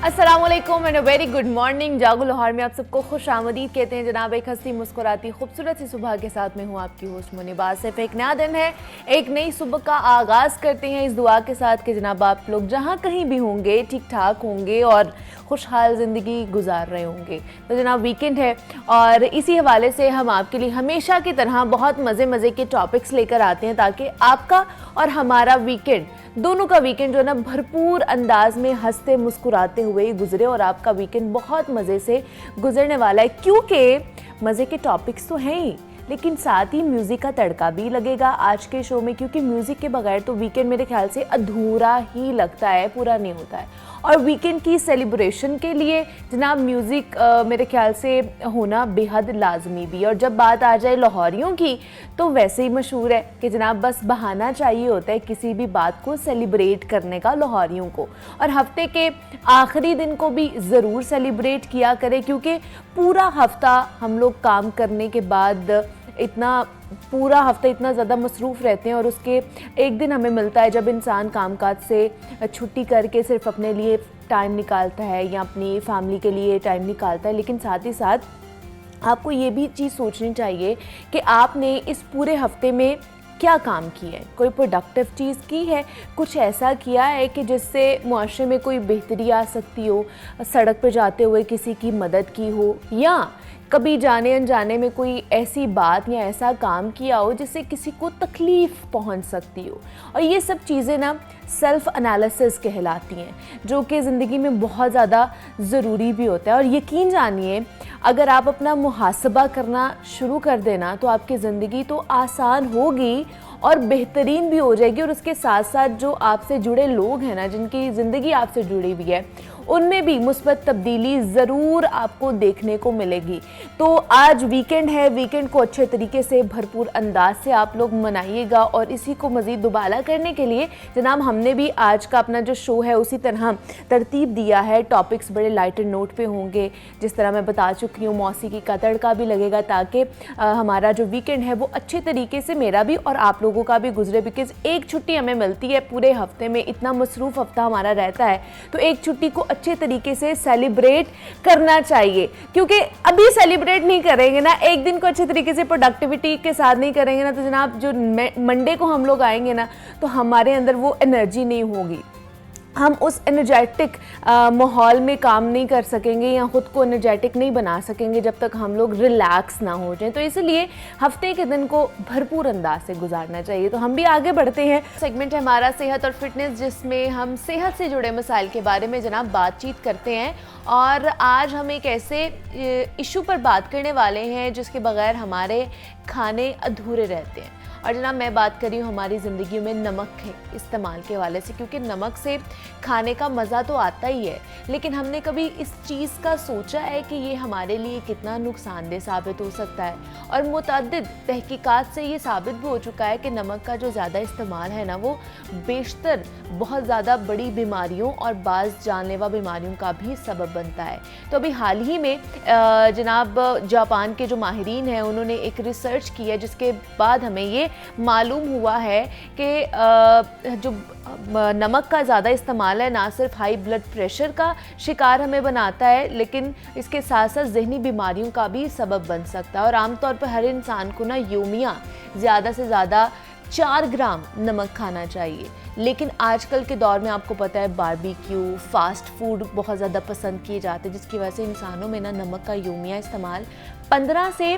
अस्सलामुअलैकुम and very good morning. जागो लाहौर में आप सबको खुश आमदीद कहते हैं जनाब। एक हंसी मुस्कुराती खूबसूरत सी सुबह के साथ में हूँ आपकी होस्ट मुनीबाज। सिर्फ एक नया दिन है, एक नई सुबह का आगाज़ करते हैं इस दुआ के साथ कि जनाब आप लोग जहाँ कहीं भी होंगे ठीक ठाक होंगे और खुशहाल ज़िंदगी गुजार रहे होंगे। तो जनाब वीकेंड है और इसी हवाले से हम आपके लिए हमेशा की तरह बहुत मज़े के टॉपिक्स लेकर आते हैं ताकि आपका और हमारा वीकेंड, दोनों का वीकेंड जो है ना भरपूर अंदाज में हंसते मुस्कुराते हुए गुजरे और आपका वीकेंड बहुत मज़े से गुजरने वाला है। क्योंकि मज़े के टॉपिक्स तो हैं ही, लेकिन साथ ही म्यूज़िक का तड़का भी लगेगा आज के शो में, क्योंकि म्यूज़िक के बगैर तो वीकेंड मेरे ख्याल से अधूरा ही लगता है, पूरा नहीं होता है। और वीकेंड की सेलिब्रेशन के लिए जनाब म्यूज़िक मेरे ख्याल से होना बेहद लाजमी भी है। और जब बात आ जाए लाहौरियों की तो वैसे ही मशहूर है कि जनाब बस बहाना चाहिए होता है किसी भी बात को सेलिब्रेट करने का लाहौरियों को। और हफ्ते के आखिरी दिन को भी ज़रूर सेलिब्रेट किया करें, क्योंकि पूरा हफ्ता हम लोग काम करने के बाद पूरा हफ्ता इतना ज़्यादा मसरूफ़ रहते हैं और उसके एक दिन हमें मिलता है जब इंसान कामकाज से छुट्टी करके सिर्फ अपने लिए टाइम निकालता है या अपनी फैमिली के लिए टाइम निकालता है। लेकिन साथ ही साथ आपको ये भी चीज़ सोचनी चाहिए कि आपने इस पूरे हफ्ते में क्या काम किया है, कोई प्रोडक्टिव चीज़ की है, कुछ ऐसा किया है कि जिससे मुआशरे में कोई बेहतरी आ सकती हो, सड़क पर जाते हुए किसी की मदद की हो या कभी जाने अनजाने में कोई ऐसी बात या ऐसा काम किया हो जिससे किसी को तकलीफ़ पहुंच सकती हो। और ये सब चीज़ें ना सेल्फ़ एनालिसिस कहलाती हैं, जो कि ज़िंदगी में बहुत ज़्यादा ज़रूरी भी होता है। और यकीन जानिए अगर आप अपना मुहासबा करना शुरू कर देना तो आपकी ज़िंदगी तो आसान होगी और बेहतरीन भी हो जाएगी। और उसके साथ साथ जो आपसे जुड़े लोग हैं ना, जिनकी ज़िंदगी आपसे जुड़ी हुई है, उनमें भी मुस्बत तब्दीली ज़रूर आपको देखने को मिलेगी। तो आज वीकेंड है, वीकेंड को अच्छे तरीके से भरपूर अंदाज से आप लोग मनाइएगा। और इसी को मज़ीद दुबाला करने के लिए जनाब हमने भी आज का अपना जो शो है उसी तरह तरतीब दिया है। टॉपिक्स बड़े लाइटर नोट पे होंगे, जिस तरह मैं बता चुकी हूँ। मौसीकी का तड़का भी लगेगा ताकि हमारा जो वीकेंड है वो अच्छे तरीके से मेरा भी और आप लोगों का भी गुजरे। बिकॉज़ एक छुट्टी हमें मिलती है पूरे हफ्ते में, इतना मसरूफ़ हफ्ता हमारा रहता है, तो एक छुट्टी को अच्छे तरीके से सेलिब्रेट करना चाहिए। क्योंकि अभी सेलिब्रेट नहीं करेंगे ना, एक दिन को अच्छे तरीके से प्रोडक्टिविटी के साथ नहीं करेंगे ना, तो जनाब जो मंडे को हम लोग आएंगे ना तो हमारे अंदर वो एनर्जी नहीं होगी, हम उस एनर्जेटिक माहौल में काम नहीं कर सकेंगे या ख़ुद को एनर्जेटिक नहीं बना सकेंगे जब तक हम लोग रिलैक्स ना हो जाएं। तो इसलिए हफ्ते के दिन को भरपूर अंदाज से गुजारना चाहिए। तो हम भी आगे बढ़ते हैं। सेगमेंट है हमारा सेहत और फिटनेस, जिसमें हम सेहत से जुड़े मसाइल के बारे में जनाब बातचीत करते हैं। और आज हम एक ऐसे इशू पर बात करने वाले हैं जिसके बगैर हमारे खाने अधूरे रहते हैं। और जनाब मैं बात कर रही हूँ हमारी ज़िंदगी में नमक के इस्तेमाल के हवाले से, क्योंकि नमक से खाने का मज़ा तो आता ही है, लेकिन हमने कभी इस चीज़ का सोचा है कि ये हमारे लिए कितना नुकसानदेह साबित हो सकता है। और मुतअद्दिद तहकीकात से ये साबित भी हो चुका है कि नमक का जो ज़्यादा इस्तेमाल है ना, वो बेशतर बहुत ज़्यादा बड़ी बीमारियों और बाज़ जानलेवा बीमारियों का भी सबब बनता है। तो अभी हाल ही में जनाब जापान के जो माहिरीन हैं उन्होंने एक रिसर्च की है, जिसके बाद हमें ये मालूम हुआ है कि जो नमक का ज़्यादा इस्तेमाल है ना सिर्फ हाई ब्लड प्रेशर का शिकार हमें बनाता है, लेकिन इसके साथ साथ ज़हनी बीमारियों का भी सबब बन सकता है। और आमतौर पर हर इंसान को ना योमिया ज़्यादा से ज़्यादा 4 ग्राम नमक खाना चाहिए। लेकिन आजकल के दौर में आपको पता है बारबेक्यू, फास्ट फूड बहुत ज़्यादा पसंद किए जाते हैं, जिसकी वजह से इंसानों में ना नमक का योमिया इस्तेमाल 15 से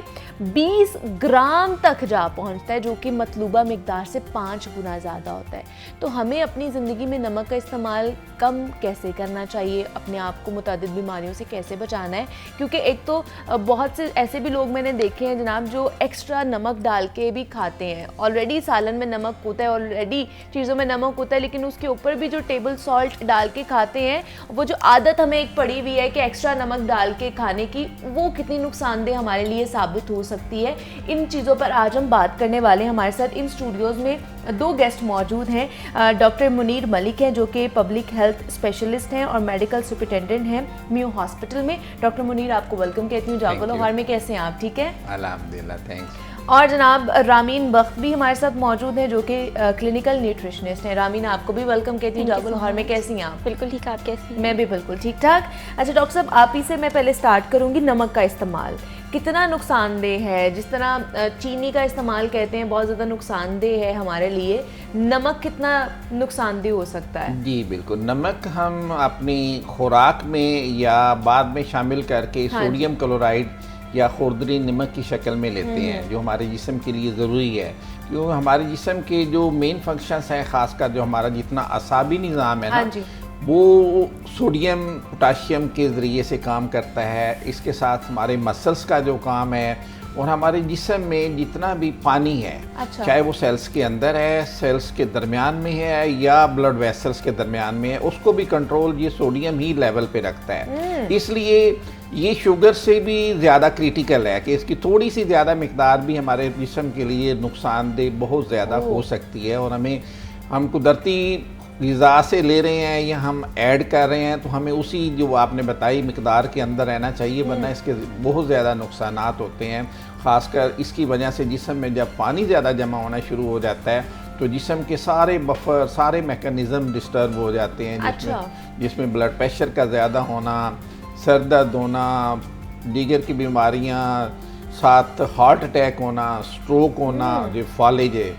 20 ग्राम तक जा पहुंचता है, जो कि मतलूबा मिकदार से 5 गुना ज़्यादा होता है। तो हमें अपनी ज़िंदगी में नमक का इस्तेमाल कम कैसे करना चाहिए, अपने आप को मुतअद्दिद बीमारियों से कैसे बचाना है। क्योंकि एक तो बहुत से ऐसे भी लोग मैंने देखे हैं जनाब जो एक्स्ट्रा नमक डाल के भी खाते हैं। ऑलरेडी सालन में नमक होता है, ऑलरेडी चीज़ों में नमक होता है, लेकिन उसके ऊपर भी जो टेबल सॉल्ट डाल के खाते हैं, वो जो आदत हमें एक पड़ी हुई है कि एक्स्ट्रा नमक डाल के खाने की, वो कितनी नुकसानदेह हमारे लिए साबित हो सकती है। इन चीज़ों पर आज हम बात करने वाले हैं। हमारे साथ इन स्टूडियोज़ में 2 गेस्ट मौजूद हैं। डॉक्टर मुनीर मलिक हैं जो कि पब्लिक हेल्थ स्पेशलिस्ट हैं और मेडिकल सुपरिटेंडेंट हैं मियो हॉस्पिटल में। डॉक्टर मुनीर आपको वेलकम कहती हूँ। जागो लाहौर में कैसे हैं आप? ठीक है, अल्हम्दुलिल्लाह, थैंक्स। और जनाब रामीन बख्त भी हमारे साथ मौजूद हैं जो कि क्लिनिकल न्यूट्रिशनिस्ट हैं। रामीन, आपको भी वेलकम कहती हूँ जागो लाहौर में। कैसी हैं आप? बिल्कुल ठीक, आप कैसी हैं? मैं भी बिल्कुल ठीक ठाक। अच्छा डॉक्टर साहब, आप ही से मैं पहले स्टार्ट करूँगी। नमक का इस्तेमाल कितना नुकसानदेह है? जिस तरह चीनी का इस्तेमाल कहते हैं बहुत ज़्यादा नुकसानदेह है हमारे लिए, नमक कितना नुकसानदेह हो सकता है? जी बिल्कुल, नमक हम अपनी खुराक में या बाद में शामिल करके सोडियम क्लोराइड या खुरदरी नमक की शक्ल में लेते हैं, जो हमारे जिस्म के लिए ज़रूरी है। क्योंकि हमारे जिस्म के जो मेन फंक्शंस हैं, ख़ासकर जो हमारा जितना असाबी निज़ाम है ना, वो सोडियम पोटाशियम के ज़रिए से काम करता है। इसके साथ हमारे मसल्स का जो काम है और हमारे जिस्म में जितना भी पानी है, चाहे वो सेल्स के अंदर है, सेल्स के दरमियान में है या ब्लड वेसल्स के दरमियान में है, उसको भी कंट्रोल ये सोडियम ही लेवल पे रखता है। इसलिए ये शुगर से भी ज़्यादा क्रिटिकल है कि इसकी थोड़ी सी ज़्यादा मिकदार भी हमारे जिस्म के लिए नुकसानदेह बहुत ज़्यादा हो सकती है। और हम कुदरती ग़िज़ा से ले रहे हैं या हम ऐड कर रहे हैं, तो हमें उसी जो आपने बताई मिकदार के अंदर रहना चाहिए, वरना इसके बहुत ज़्यादा नुकसानात होते हैं। ख़ासकर इसकी वजह से जिस्म में जब पानी ज़्यादा जमा होना शुरू हो जाता है तो जिस्म के सारे बफर, सारे मैकेनिज़्म डिस्टर्ब हो जाते हैं, जिसमें ब्लड प्रेशर का ज़्यादा होना, सर दर्द होना, दीगर की बीमारियाँ, साथ हार्ट अटैक होना, स्ट्रोक होना, जो फॉलेज है,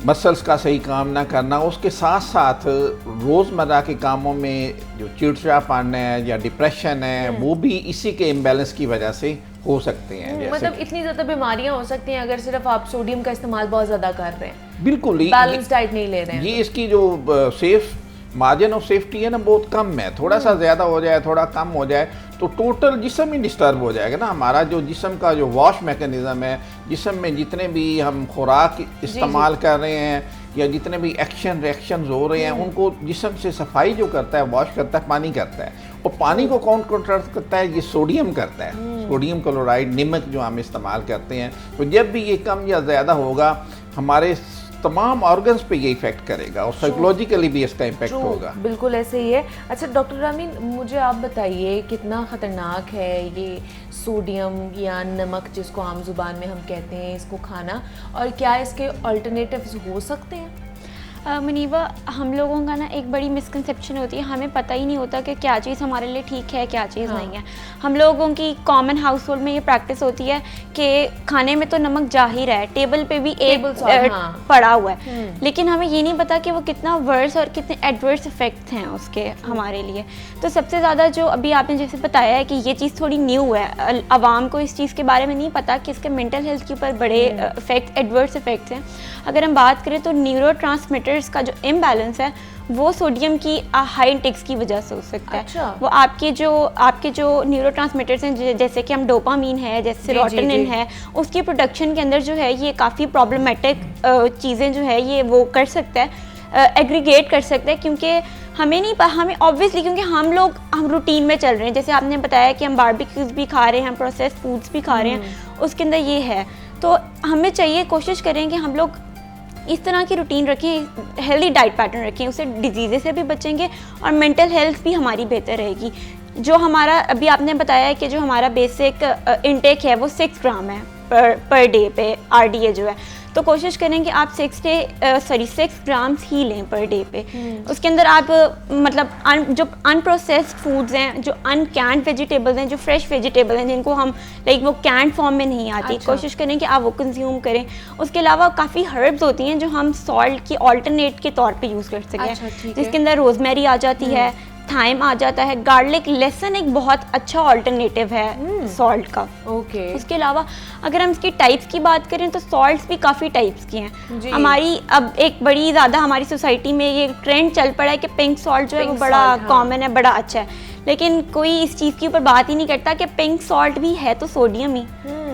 मसल्स का सही काम ना करना, उसके साथ साथ रोज़मर्रा के कामों में जो चिड़चिड़ापन है या डिप्रेशन है, वो भी इसी के इम्बैलेंस की वजह से हो सकते हैं। मतलब इतनी ज़्यादा बीमारियां हो सकती हैं अगर सिर्फ आप सोडियम का इस्तेमाल बहुत ज़्यादा कर रहे हैं, बिल्कुल बैलेंस डाइट नहीं ले रहे हैं। ये इसकी जो सेफ मार्जिन ऑफ सेफ्टी है ना, बहुत कम है। थोड़ा सा ज़्यादा हो जाए, थोड़ा कम हो जाए तो टोटल जिस्म ही डिस्टर्ब हो जाएगा ना। हमारा जो जिस्म का जो वॉश मैकेनिज़्म है, जिस्म में जितने भी हम खुराक इस्तेमाल कर रहे हैं या जितने भी एक्शन रिएक्शंस हो रहे हैं, उनको जिस्म से सफाई जो करता है, वॉश करता है, पानी करता है। और पानी को कौन कंट्रोल करता है? ये सोडियम करता है, सोडियम क्लोराइड नमक जो हम इस्तेमाल करते हैं। तो जब भी ये कम या ज़्यादा होगा, हमारे तमाम ऑर्गन्स पे ये इफेक्ट करेगा और साइकोलॉजिकली भी इसका इम्पैक्ट होगा। बिल्कुल ऐसे ही है। अच्छा डॉक्टर रामीन, मुझे आप बताइए कितना ख़तरनाक है ये सोडियम या नमक जिसको आम जुबान में हम कहते हैं, इसको खाना, और क्या इसके अल्टरनेटिव्स हो सकते हैं? मुनीबा, हम लोगों का ना एक बड़ी मिसकंसेप्शन होती है, हमें पता ही नहीं होता कि क्या चीज़ हमारे लिए ठीक है, क्या चीज़ नहीं है। हम लोगों की कॉमन हाउस होल्ड में ये प्रैक्टिस होती है कि खाने में तो नमक जा ही रहा है, टेबल पे भी एक पड़ा हुआ है, लेकिन हमें ये नहीं पता कि वो कितना वर्स और कितने एडवर्स इफेक्ट्स हैं उसके हमारे लिए। तो सबसे ज़्यादा जो अभी आपने जैसे बताया है कि ये चीज़ थोड़ी न्यू है, आवाम को इस चीज़ के बारे में नहीं पता कि इसके मेंटल हेल्थ के ऊपर बड़े इफेक्ट, एडवर्स इफेक्ट्स हैं। अगर हम बात करें तो न्यूरोट्रांसमीटर्स का जो इम्बैलेंस है वो सोडियम की हाई इंटेक्स की वजह से हो सकता है। वो आपके जो न्यूरोट्रांसमीटर्स हैं, जैसे कि हम डोपामीन है, जैसे सेरोटोनिन है, उसकी प्रोडक्शन के अंदर जो है ये काफ़ी प्रॉब्लमेटिक चीज़ें जो है ये वो कर सकता है, एग्रीगेट कर सकता है। क्योंकि हमें ऑब्वियसली, क्योंकि हम रूटीन में चल रहे हैं, जैसे आपने बताया कि हम बारबेक्यूज़ भी खा रहे हैं, हम प्रोसेस्ड फूड्स भी खा रहे हैं, उसके अंदर ये है। तो हमें चाहिए, कोशिश करें कि हम लोग इस तरह की रूटीन रखें, हेल्दी डाइट पैटर्न रखें, उससे डिजीज़े से भी बचेंगे और मेंटल हेल्थ भी हमारी बेहतर रहेगी। जो हमारा अभी आपने बताया है कि जो हमारा बेसिक इनटेक है वो 6 ग्राम है पर डे पे, RDA जो है, तो कोशिश करें कि आप 6 ग्राम्स ही लें पर डे पे। उसके अंदर आप मतलब जो अनप्रोसेस्ड फूड्स हैं, जो अनकैंड वेजिटेबल्स हैं, जो फ्रेश वेजिटेबल हैं जिनको हम वो कैंड फॉर्म में नहीं आती, कोशिश करें कि आप वो कंज्यूम करें। उसके अलावा काफ़ी हर्ब्स होती हैं जो हम सॉल्ट की ऑल्टरनेट के तौर पे यूज़ कर सकें, जिसके अंदर रोजमेरी आ जाती है, थाइम आ जाता है, गार्लिक, लहसुन एक बहुत अच्छा ऑल्टरनेटिव है सॉल्ट का। उसके अलावा अगर हम इसकी टाइप्स की बात करें तो सॉल्ट्स भी काफ़ी टाइप्स की हैं। हमारी अब एक बड़ी ज़्यादा हमारी सोसाइटी में ये ट्रेंड चल पड़ा है कि पिंक सॉल्ट जो है वो बड़ा कॉमन है, बड़ा अच्छा है, लेकिन कोई इस चीज़ के ऊपर बात ही नहीं करता कि पिंक सॉल्ट भी है तो सोडियम ही,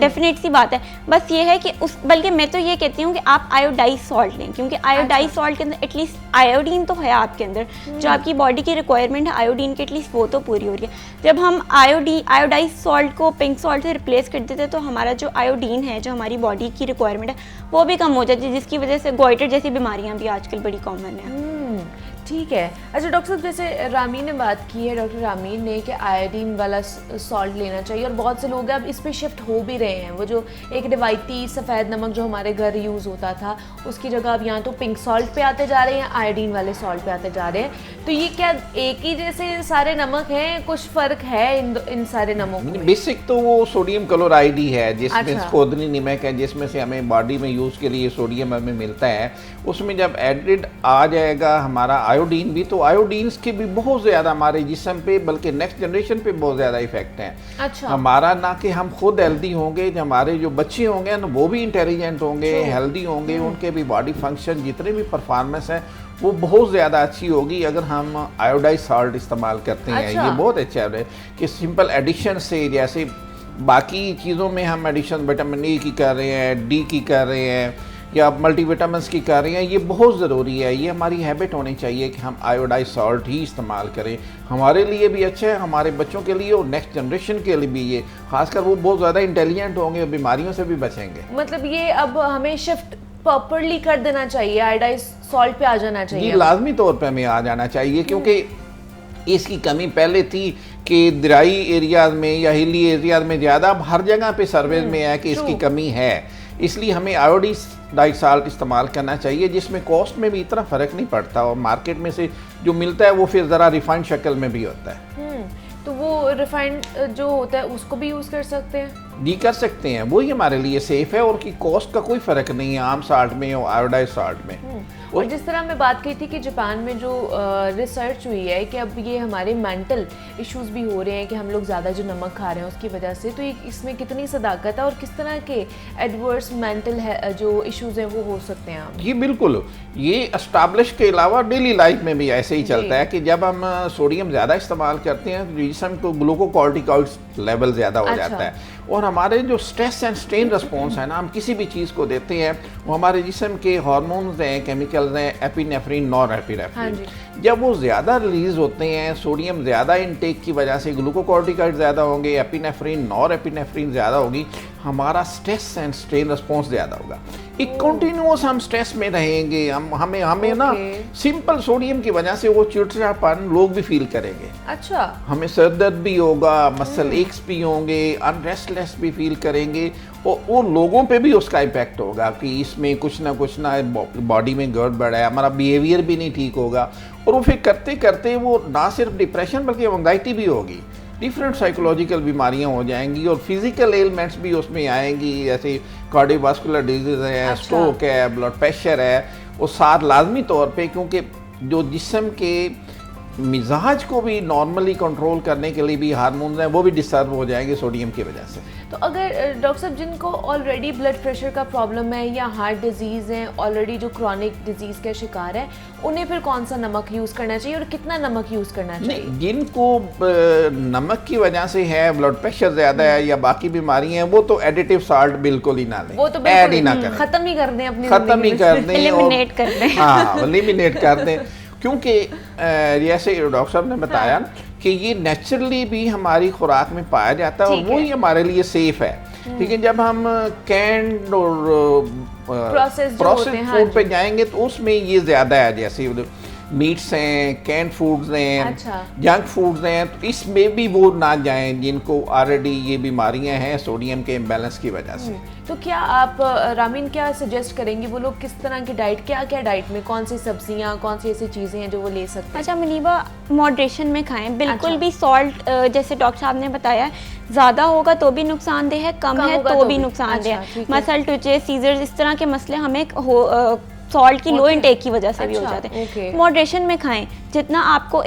डेफिनेट सी बात है। बस ये है कि बल्कि मैं तो ये कहती हूँ कि आप आयोडाइज सॉल्ट लें, क्योंकि आयोडाइज सॉल्ट के अंदर एटलीस्ट आयोडीन तो है आपके अंदर, जो आपकी बॉडी की रिक्वायरमेंट है आयोडीन की, एटलीस्ट वो तो पूरी हो रही है। जब हम आयोडाइज सॉल्ट को पिंक सॉल्ट से रिप्लेस कर देते हैं तो हमारा जो आयोडीन है, जो हमारी बॉडी की रिक्वायरमेंट है, वो भी कम हो जाती है, जिसकी वजह से गोइटर जैसी बीमारियाँ भी आजकल बड़ी कॉमन है। ठीक है। अच्छा डॉक्टर साहब, जैसे रामीन ने बात की है, डॉक्टर रामीन ने, कि आयोडीन वाला सॉल्ट लेना चाहिए, और बहुत से लोग अब इस पे शिफ्ट हो भी रहे हैं। वो जो एक रिवायती सफ़ेद नमक जो हमारे घर यूज़ होता था, उसकी जगह अब यहाँ तो पिंक सॉल्ट पे आते जा रहे हैं, आयोडीन वाले सॉल्ट पे आते जा रहे हैं। तो ये क्या एक ही जैसे सारे नमक हैं, कुछ फ़र्क है इन सारे नमकों में? बेसिक तो वो सोडियम क्लोराइड ही है, जिसमें अच्छा। खोदनी नमक है, जिसमें से हमें बॉडी में यूज़ के लिए सोडियम हमें मिलता है। उसमें जब एडिड आ जाएगा हमारा आयोडीन भी, तो आयोडीन्स के भी बहुत ज़्यादा हमारे जिस्म पे, बल्कि नेक्स्ट जनरेशन पे बहुत ज़्यादा इफेक्ट हैं। अच्छा। हमारा ना कि हम खुद हेल्दी होंगे, जो हमारे जो बच्चे होंगे ना वो भी इंटेलिजेंट होंगे, हेल्दी होंगे, उनके भी बॉडी फंक्शन जितने भी परफॉर्मेंस हैं वो बहुत ज़्यादा अच्छी होगी अगर हम आयोडाइज सॉल्ट इस्तेमाल करते हैं। अच्छा। ये बहुत अच्छा है कि सिंपल एडिशन से, जैसे बाकी चीज़ों में हम एडिशन विटामिन ए की कर रहे हैं, डी की कर रहे हैं, या मल्टीविटामिन्स की कर रहे हैं, ये बहुत ज़रूरी है। ये हमारी हैबिट होनी चाहिए कि हम आयोडाइज सॉल्ट ही इस्तेमाल करें। हमारे लिए भी अच्छा है, हमारे बच्चों के लिए और नेक्स्ट जनरेशन के लिए भी। ये खासकर वो बहुत ज़्यादा इंटेलिजेंट होंगे, बीमारियों से भी बचेंगे। मतलब ये अब हमें शिफ्ट प्रॉपरली कर देना चाहिए, आयोडाइज सॉल्ट पे आ जाना चाहिए? ये लाजमी तौर पे हमें आ जाना चाहिए, क्योंकि इसकी कमी पहले थी कि दराई एरियाज में या हिली एरियाज में ज़्यादा, अब हर जगह पे सर्वेज में है कि इसकी कमी है। इसलिए हमें आयोडाइज सॉल्ट इस्तेमाल करना चाहिए, जिसमें कॉस्ट में भी इतना फ़र्क नहीं पड़ता, और मार्केट में से जो मिलता है वो फिर ज़रा रिफाइंड शक्ल में भी होता है। तो वो रिफाइंड जो होता है उसको भी यूज़ कर सकते हैं? जी कर सकते हैं, वही हमारे लिए सेफ़ है, और की कॉस्ट का कोई फ़र्क नहीं है आम सॉल्ट में और आयोडाइज सॉल्ट में। और जिस तरह मैं बात की थी कि जापान में जो रिसर्च हुई है कि अब ये हमारे मेंटल इश्यूज भी हो रहे हैं कि हम लोग ज़्यादा जो नमक खा रहे हैं उसकी वजह से, तो इसमें कितनी सदाकत है और किस तरह के एडवर्स मेंटल जो इश्यूज हैं वो हो सकते हैं? ये बिल्कुल, ये एस्टाब्लिश के अलावा डेली लाइफ में भी ऐसे ही चलता है कि जब हम सोडियम ज़्यादा इस्तेमाल करते हैं तो जिसम को ग्लूकोकॉर्टिकॉइड्स लेवल ज़्यादा हो जाता है, और हमारे जो स्ट्रेस एंड स्ट्रेन रिस्पॉन्स है ना, हम किसी भी चीज़ को देते हैं, वो हमारे जिस्म के हार्मोन्स हैं, केमिकल्स हैं, एपिनेफ्रिन, नॉरएपिनेफ्रिन, जब वो ज़्यादा रिलीज होते हैं, सोडियम ज़्यादा इनटेक की वजह से ग्लूकोकॉर्टिकॉइड ज़्यादा होंगे, एपिनेफ्रिन, नॉरएपिनेफ्रिन ज़्यादा होगी, हमारा स्ट्रेस एंड स्ट्रेन रिस्पॉन्स ज़्यादा होगा। एक कंटिन्यूअस हम स्ट्रेस में रहेंगे, हमें ना सिंपल सोडियम की वजह से वो चिड़चिड़ापन लोग भी फील करेंगे। अच्छा। हमें सर दर्द भी होगा, मसल एक्स भी होंगे, अनरेस्टलेस भी फील करेंगे, और वो लोगों पे भी उसका इम्पैक्ट होगा कि इसमें कुछ ना बॉडी में गड़बड़ है, हमारा बिहेवियर भी नहीं ठीक होगा, और वो फिर करते करते वो ना सिर्फ डिप्रेशन बल्कि एंग्जाइटी भी होगी, डिफरेंट साइकोलॉजिकल बीमारियां हो जाएंगी, और फिजिकल एलिमेंट्स भी उसमें आएंगी, जैसे कार्डियोवास्कुलर डिजीज है, स्ट्रोक है, ब्लड प्रेशर है, और साथ लाजमी तौर पे, क्योंकि जो जिस्म के मिजाज को भी नॉर्मली कंट्रोल करने के लिए भी हार्मोन्स हैं वो भी डिस्टर्ब हो जाएंगे सोडियम की वजह से। तो अगर डॉक्टर साहब जिनको ऑलरेडी ब्लड प्रेशर का प्रॉब्लम है या हार्ट डिजीज़ है, ऑलरेडी जो क्रॉनिक डिजीज़ का शिकार है, उन्हें फिर कौन सा नमक यूज़ करना चाहिए और कितना नमक यूज़ करना चाहिए? नहीं, जिनको नमक की वजह से है, ब्लड प्रेशर ज़्यादा है या बाकी बीमारी हैं, वो तो एडिटिव सॉल्ट बिल्कुल ही ना लें, वो तो ऐड ही ना करें, ख़त्म ही कर दें, अपनी ख़त्म ही कर दें, एलिमिनेट कर दें। हाँ, एलिमिनेट कर दें, क्योंकि जैसे डॉक्टर साहब ने बताया कि ये नेचुरली भी हमारी खुराक में पाया जाता है, और वो ही हमारे लिए सेफ है। लेकिन जब हम कैंड और प्रोसेस फूड पे जाएंगे तो उसमें ये ज़्यादा है, जैसे मीट्स हैं, कैंड फूड्स हैं, जंक फूड्स हैं, तो इसमें भी वो ना जाएं जिनको ऑलरेडी ये बीमारियां हैं सोडियम के इम्बैलेंस की वजह से। तो क्या आप रामीन क्या सजेस्ट करेंगे, वो लोग किस तरह की डाइट, क्या डाइट में कौन सी सब्जियां, कौन सी ऐसी चीज़ें हैं जो वो ले सकते हैं? अच्छा मुनीबा, मॉडरेशन में खाएं बिल्कुल भी। सॉल्ट जैसे डॉक्टर साहब ने बताया, ज़्यादा होगा तो भी नुकसानदेह है, कम है तो भी नुकसानदेह है। मसल ट्विचेस, सीजर्स, इस तरह के मसले हमें सॉल्ट की लो इनटेक की वजह से भी हो जाते हैं। मॉडरेशन में खाएं, जितना आपको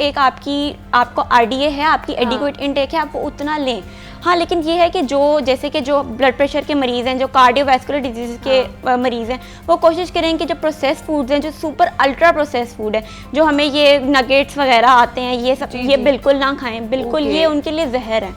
आपको आरडीए है, आपकी एडिक्वेट इनटेक है, आप वो उतना लें। हाँ, लेकिन ये है कि जैसे कि जो ब्लड प्रेशर के मरीज़ हैं, जो कार्डियोवैस्कुलर डिजीज़ के मरीज़ हैं, वो कोशिश करें कि जो प्रोसेस फूड्स हैं, जो सुपर अल्ट्रा प्रोसेस फूड है, जो हमें ये नगेट्स वगैरह आते हैं, ये सब ये बिल्कुल ना खाएं, बिल्कुल ये उनके लिए जहर है।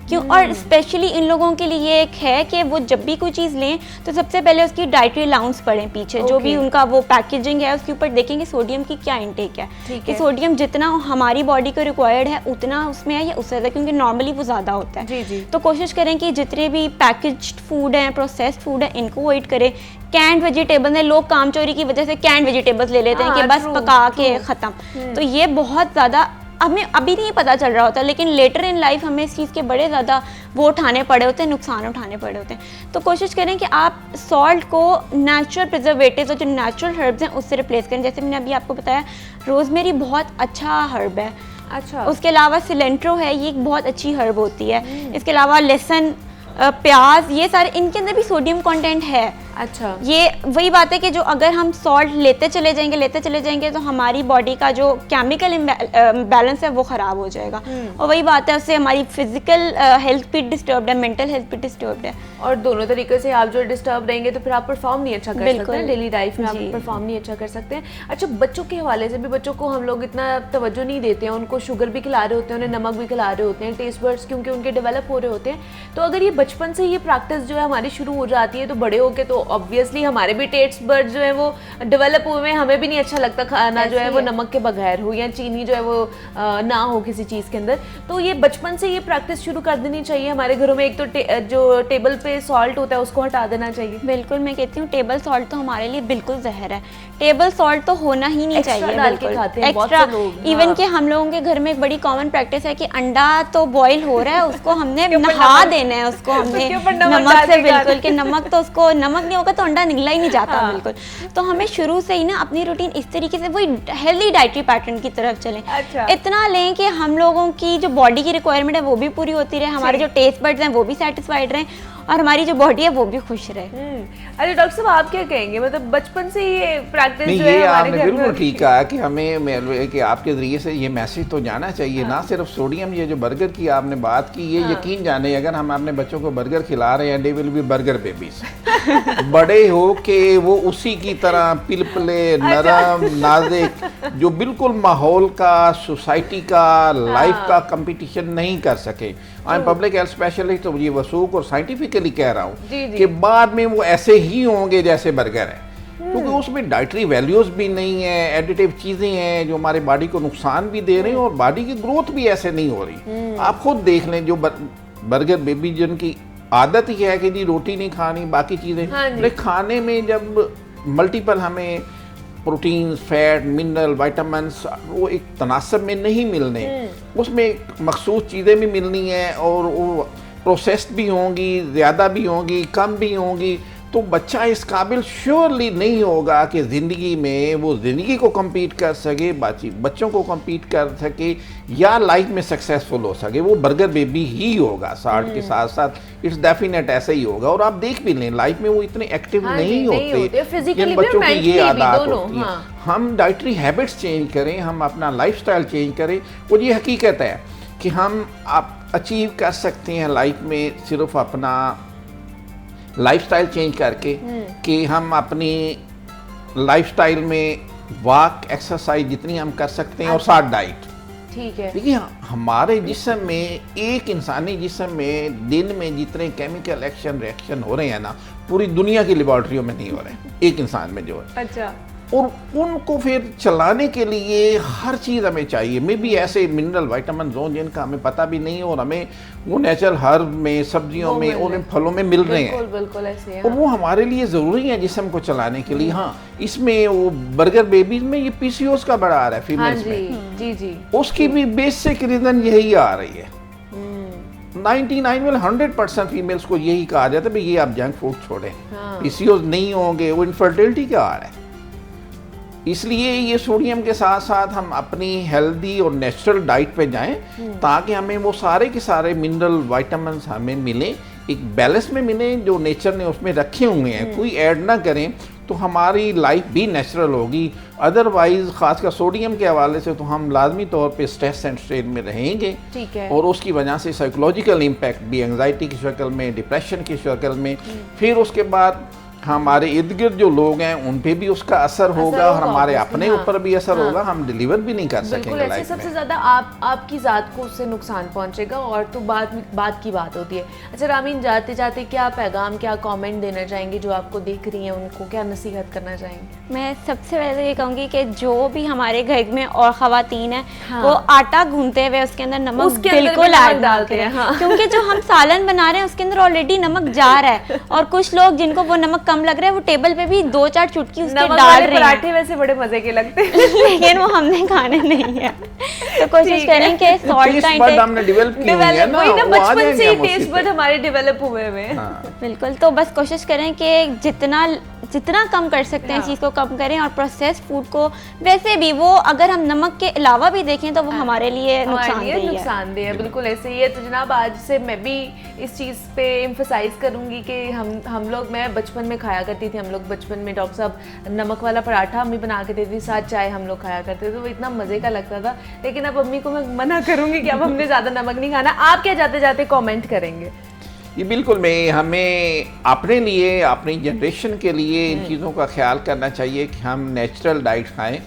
क्यों? और स्पेशली इन लोगों के लिए ये एक है कि वो जब भी कोई चीज़ लें तो सबसे पहले उसकी डाइटरी अलाउंस पढ़ें पीछे, जो भी उनका वो पैकेजिंग है उसके ऊपर देखेंगे सोडियम की क्या इंटेक है, कि सोडियम जितना हमारी बॉडी को रिक्वायर्ड है उतना उसमें है या उससे ज़्यादा, क्योंकि नॉर्मली वो ज़्यादा होता है। तो कोशिश करें कि जितने भी पैकेज्ड फूड हैं, प्रोसेस्ड फूड है, इनको अवॉइड करें। कैंड वेजिटेबल्स हैं, लोग काम चोरी की वजह से कैंड वेजिटेबल्स ले लेते हैं कि बस पका के ख़त्म। तो ये बहुत ज़्यादा हमें अभी नहीं पता चल रहा होता, लेकिन लेटर इन लाइफ हमें इस चीज़ के बड़े ज़्यादा वो उठाने पड़े होते हैं, नुकसान उठाने पड़े होते हैं। तो कोशिश करें कि आप सॉल्ट को नेचुरल प्रिजर्वेटिव्स और जो नेचुरल हर्ब्स हैं उससे रिप्लेस करें। जैसे मैंने अभी आपको बताया, रोज़मेरी बहुत अच्छा हर्ब है। अच्छा। उसके अलावा सिलेंट्रो है, ये एक बहुत अच्छी हर्ब होती है। इसके अलावा लहसुन, प्याज, ये सारे, इनके अंदर भी सोडियम कंटेंट है। अच्छा। ये वही बात है कि जो अगर हम सॉल्ट लेते चले जाएंगे तो हमारी बॉडी का जो केमिकल बैलेंस है वो ख़राब हो जाएगा, और वही बात है उससे हमारी फिजिकल हेल्थ भी डिस्टर्ब्ड है, मेंटल हेल्थ भी डिस्टर्ब्ड है। और दोनों तरीके से आप जो डिस्टर्ब रहेंगे तो फिर आप परफॉर्म नहीं अच्छा कर सकते हैं, डेली लाइफ में आप परफॉर्म नहीं अच्छा कर सकते हैं। अच्छा, बच्चों के हवाले से भी, बच्चों को हम लोग इतना तवज्जो नहीं देते हैं, उनको शुगर भी खिला रहे होते हैं, उन्हें नमक भी खिला रहे होते हैं, टेस्ट बर्ड्स क्योंकि उनके डेवलप हो रहे होते हैं। तो अगर ये बचपन से ये प्रैक्टिस जो है हमारी शुरू हो जाती है तो बड़े होके तो ऑब्वियसली हमारे भी टेस्ट बर्ड्स जो है वो डेवलप हुए हैं, हमें भी नहीं अच्छा लगता खाना जो है वो नमक के बगैर हो या चीनी जो है वो ना हो किसी चीज़ के अंदर। तो ये बचपन से ये प्रैक्टिस शुरू कर देनी चाहिए हमारे घरों में। एक तो जो टेबल पे सॉल्ट होता है उसको हटा देना चाहिए। बिल्कुल, मैं कहती हूँ टेबल सॉल्ट तो हमारे लिए बिल्कुल जहर है। टेबल सॉल्ट तो होना ही नहीं चाहिए, डाल के खाते हैं बहुत से लोग। इवन कि हम लोगों के घर में एक बड़ी कॉमन प्रैक्टिस है कि अंडा तो बॉईल हो रहा है, उसको हमने नहा देना है, उसको हमने नमक से, बिल्कुल कि नमक तो उसको, नमक नहीं होगा तो अंडा निकला ही नहीं जाता। बिल्कुल, तो हमें शुरू से ही ना अपनी रूटीन इस तरीके से वही हेल्दी डाइटरी पैटर्न की तरफ चलें। अच्छा। इतना लें कि हम लोगों की जो बॉडी की रिक्वायरमेंट है वो भी पूरी होती रहे, हमारे जो टेस्ट बड्स हैं वो भी सेटिस्फाइड रहें, और हमारी जो बॉडी है वो भी खुश रहे। अरे डॉक्टर साहब, आप क्या कहेंगे, मतलब बचपन से ये प्रैक्टिस जो है हमारे आपने घर में बिल्कुल ठीक कहा कि हमें कि आपके जरिए से ये मैसेज तो जाना चाहिए। ना सिर्फ सोडियम, ये जो बर्गर की आपने बात की, ये यकीन जाने अगर हम अपने बच्चों को बर्गर खिला रहे हैं, they will be burger babies. बड़े हो के वो उसी की तरह पिलपले, नरम, नाजुक, जो बिल्कुल माहौल का, सोसाइटी का, लाइफ का कंपटीशन नहीं कर सके। I am public health specialist, तो ये वसूख और साइंटिफिकली कह रहा हूँ कि बाद में वो ऐसे ही होंगे जैसे बर्गर है, क्योंकि उसमें डाइटरी वैल्यूज भी नहीं है, एडिटिव चीज़ें हैं जो हमारे बॉडी को नुकसान भी दे रही हैं, और बॉडी की ग्रोथ भी ऐसे नहीं हो रही। आप खुद देख लें, जो बर्गर बेबी जिनकी आदत ही है कि जी रोटी नहीं खानी, बाकी चीज़ें, लेकिन खाने में जब मल्टीपल हमें प्रोटीन, फैट, मिनरल, विटामिन्स वो एक तनासब में नहीं मिलने, उसमें मखसूस चीज़ें भी मिलनी है, और वो प्रोसेस्ड भी होंगी, ज़्यादा भी होंगी, कम भी होंगी, तो बच्चा इस काबिल श्योरली नहीं होगा कि ज़िंदगी में वो ज़िंदगी को compete कर सके, बच्चों को compete कर सके, या लाइफ में सक्सेसफुल हो सके। वो बर्गर बेबी ही होगा, साल्ट के साथ साथ इट्स डेफिनेट ऐसे ही होगा। और आप देख भी लें, लाइफ में वो इतने एक्टिव नहीं होते जिन बच्चों की ये आदत होती है। हम डाइटरी हैबिट्स चेंज करें, हम अपना लाइफस्टाइल चेंज करें, और ये हकीकत है कि हम आप अचीव कर सकते हैं लाइफ में सिर्फ अपना लाइफस्टाइल चेंज करके, कि हम अपनी लाइफस्टाइल में वॉक, एक्सरसाइज जितनी हम कर सकते हैं, और साथ डाइट। ठीक है। देखिए, हमारे जिस्म में, एक इंसानी जिस्म में दिन में जितने केमिकल एक्शन रिएक्शन हो रहे हैं ना, पूरी दुनिया की लेबॉर्ट्रियों में नहीं हो रहे हैं, एक इंसान में जो है। अच्छा। और उनको फिर चलाने के लिए हर चीज़ हमें चाहिए। मे भी ऐसे मिनरल, विटामिन जोन जिनका हमें पता भी नहीं, और हमें वो नेचुरल हर्ब में, सब्जियों में, उन फलों में मिल रहे हैं, बिल्कुल ऐसे, और वो हमारे लिए ज़रूरी है जिस्म को चलाने के लिए। हाँ, इसमें वो बर्गर बेबीज में ये पीसीओएस का बड़ा आ रहा है फीमेल्स में। जी जी, उसकी भी बेसिक रीज़न यही आ रही है। 99% फीमेल्स को यही कहा जाता है, भाई ये आप जंक फूड छोड़ें, पीसीओएस नहीं होंगे, वो इनफर्टिलिटी का आ रहा है। इसलिए ये सोडियम के साथ साथ हम अपनी हेल्दी और नेचुरल डाइट पे जाएं, ताकि हमें वो सारे के सारे मिनरल, विटामिन्स हमें मिले, एक बैलेंस में मिले जो नेचर ने उसमें रखे हुए हैं, कोई ऐड ना करें, तो हमारी लाइफ भी नेचुरल होगी। अदरवाइज खासकर सोडियम के हवाले से तो हम लाजमी तौर पे स्ट्रेस एंड स्ट्रेन में रहेंगे, ठीक है, और उसकी वजह से साइकोलॉजिकल इम्पैक्ट भी एंजाइटी की शक्ल में, डिप्रेशन की शक्ल में, फिर उसके बाद हमारे इर्द गिर्द जो लोग हैं उन पे भी उसका असर होगा और हमारे अपने ऊपर भी असर होगा, हम डिलीवर भी नहीं कर बिल्कुल सकेंगे ऐसे लाइफ सबसे में। ज़्यादा आपकी ज़ात को उससे नुकसान पहुंचेगा और तो बात की बात होती है। अच्छा रामीन, जाते जाते क्या पैगाम, क्या कमेंट देना चाहेंगे जो आपको देख रही हैं, उनको क्या नसीहत करना चाहेंगे? मैं सबसे पहले ये कहूँगी कि जो भी हमारे घर में और ख़वातीन हैं हाँ। वो आटा गूंथते हुए उसके अंदर नमक उसके अंदर भी बिल्कुल नमक ऐड डालते डालते हैं, हैं, हाँ। क्योंकि जो हम सालन बना रहे हैं उसके अंदर ऑलरेडी नमक जा रहा है और कुछ लोग जिनको वो नमक कम लग रहा है वो टेबल पे भी 2-4 चुटकी उसके नमक डाल वाले रहे हैं, पराठे वैसे बड़े मजे के लगते हैं। लेकिन वो हमने खाने नहीं है। तो कोशिश ठीक है। करें कि सॉल्ट का टेस्ट बड इंटेक हमने डेवलप की हुई है ना, वही ना, वो आ बचपन से जाएंगे ही हम उसी टेस्ट पे। बड हमारे डेवलप हुए हुए हैं। हाँ। बिल्कुल, तो बस कोशिश करें कि जितना कम कर सकते हैं हाँ। इस चीज़ को कम करें। और प्रोसेस फूड को वैसे भी वो अगर हम नमक के अलावा भी देखें तो वो हमारे लिए नुकसानदेह है। नुकसानदेह है, बिल्कुल ऐसे ही है। तो जनाब आज से मैं भी इस चीज़ पे एम्फसाइज करूंगी कि हम लोग, मैं बचपन में खाया करती थी, हम लोग बचपन में डॉक्टर साहब नमक वाला पराठा अम्मी बना के देती थी, साथ चाय हम लोग खाया करते थे, तो वो इतना मज़े का लगता था। लेकिन अब अम्मी को मैं मना करूंगी कि अब हमने ज़्यादा नमक नहीं खाना। आप क्या जाते जाते कॉमेंट करेंगे? ये बिल्कुल हमें अपने लिए, अपनी जनरेशन के लिए इन चीज़ों का ख्याल करना चाहिए कि हम नेचुरल डाइट खाएं।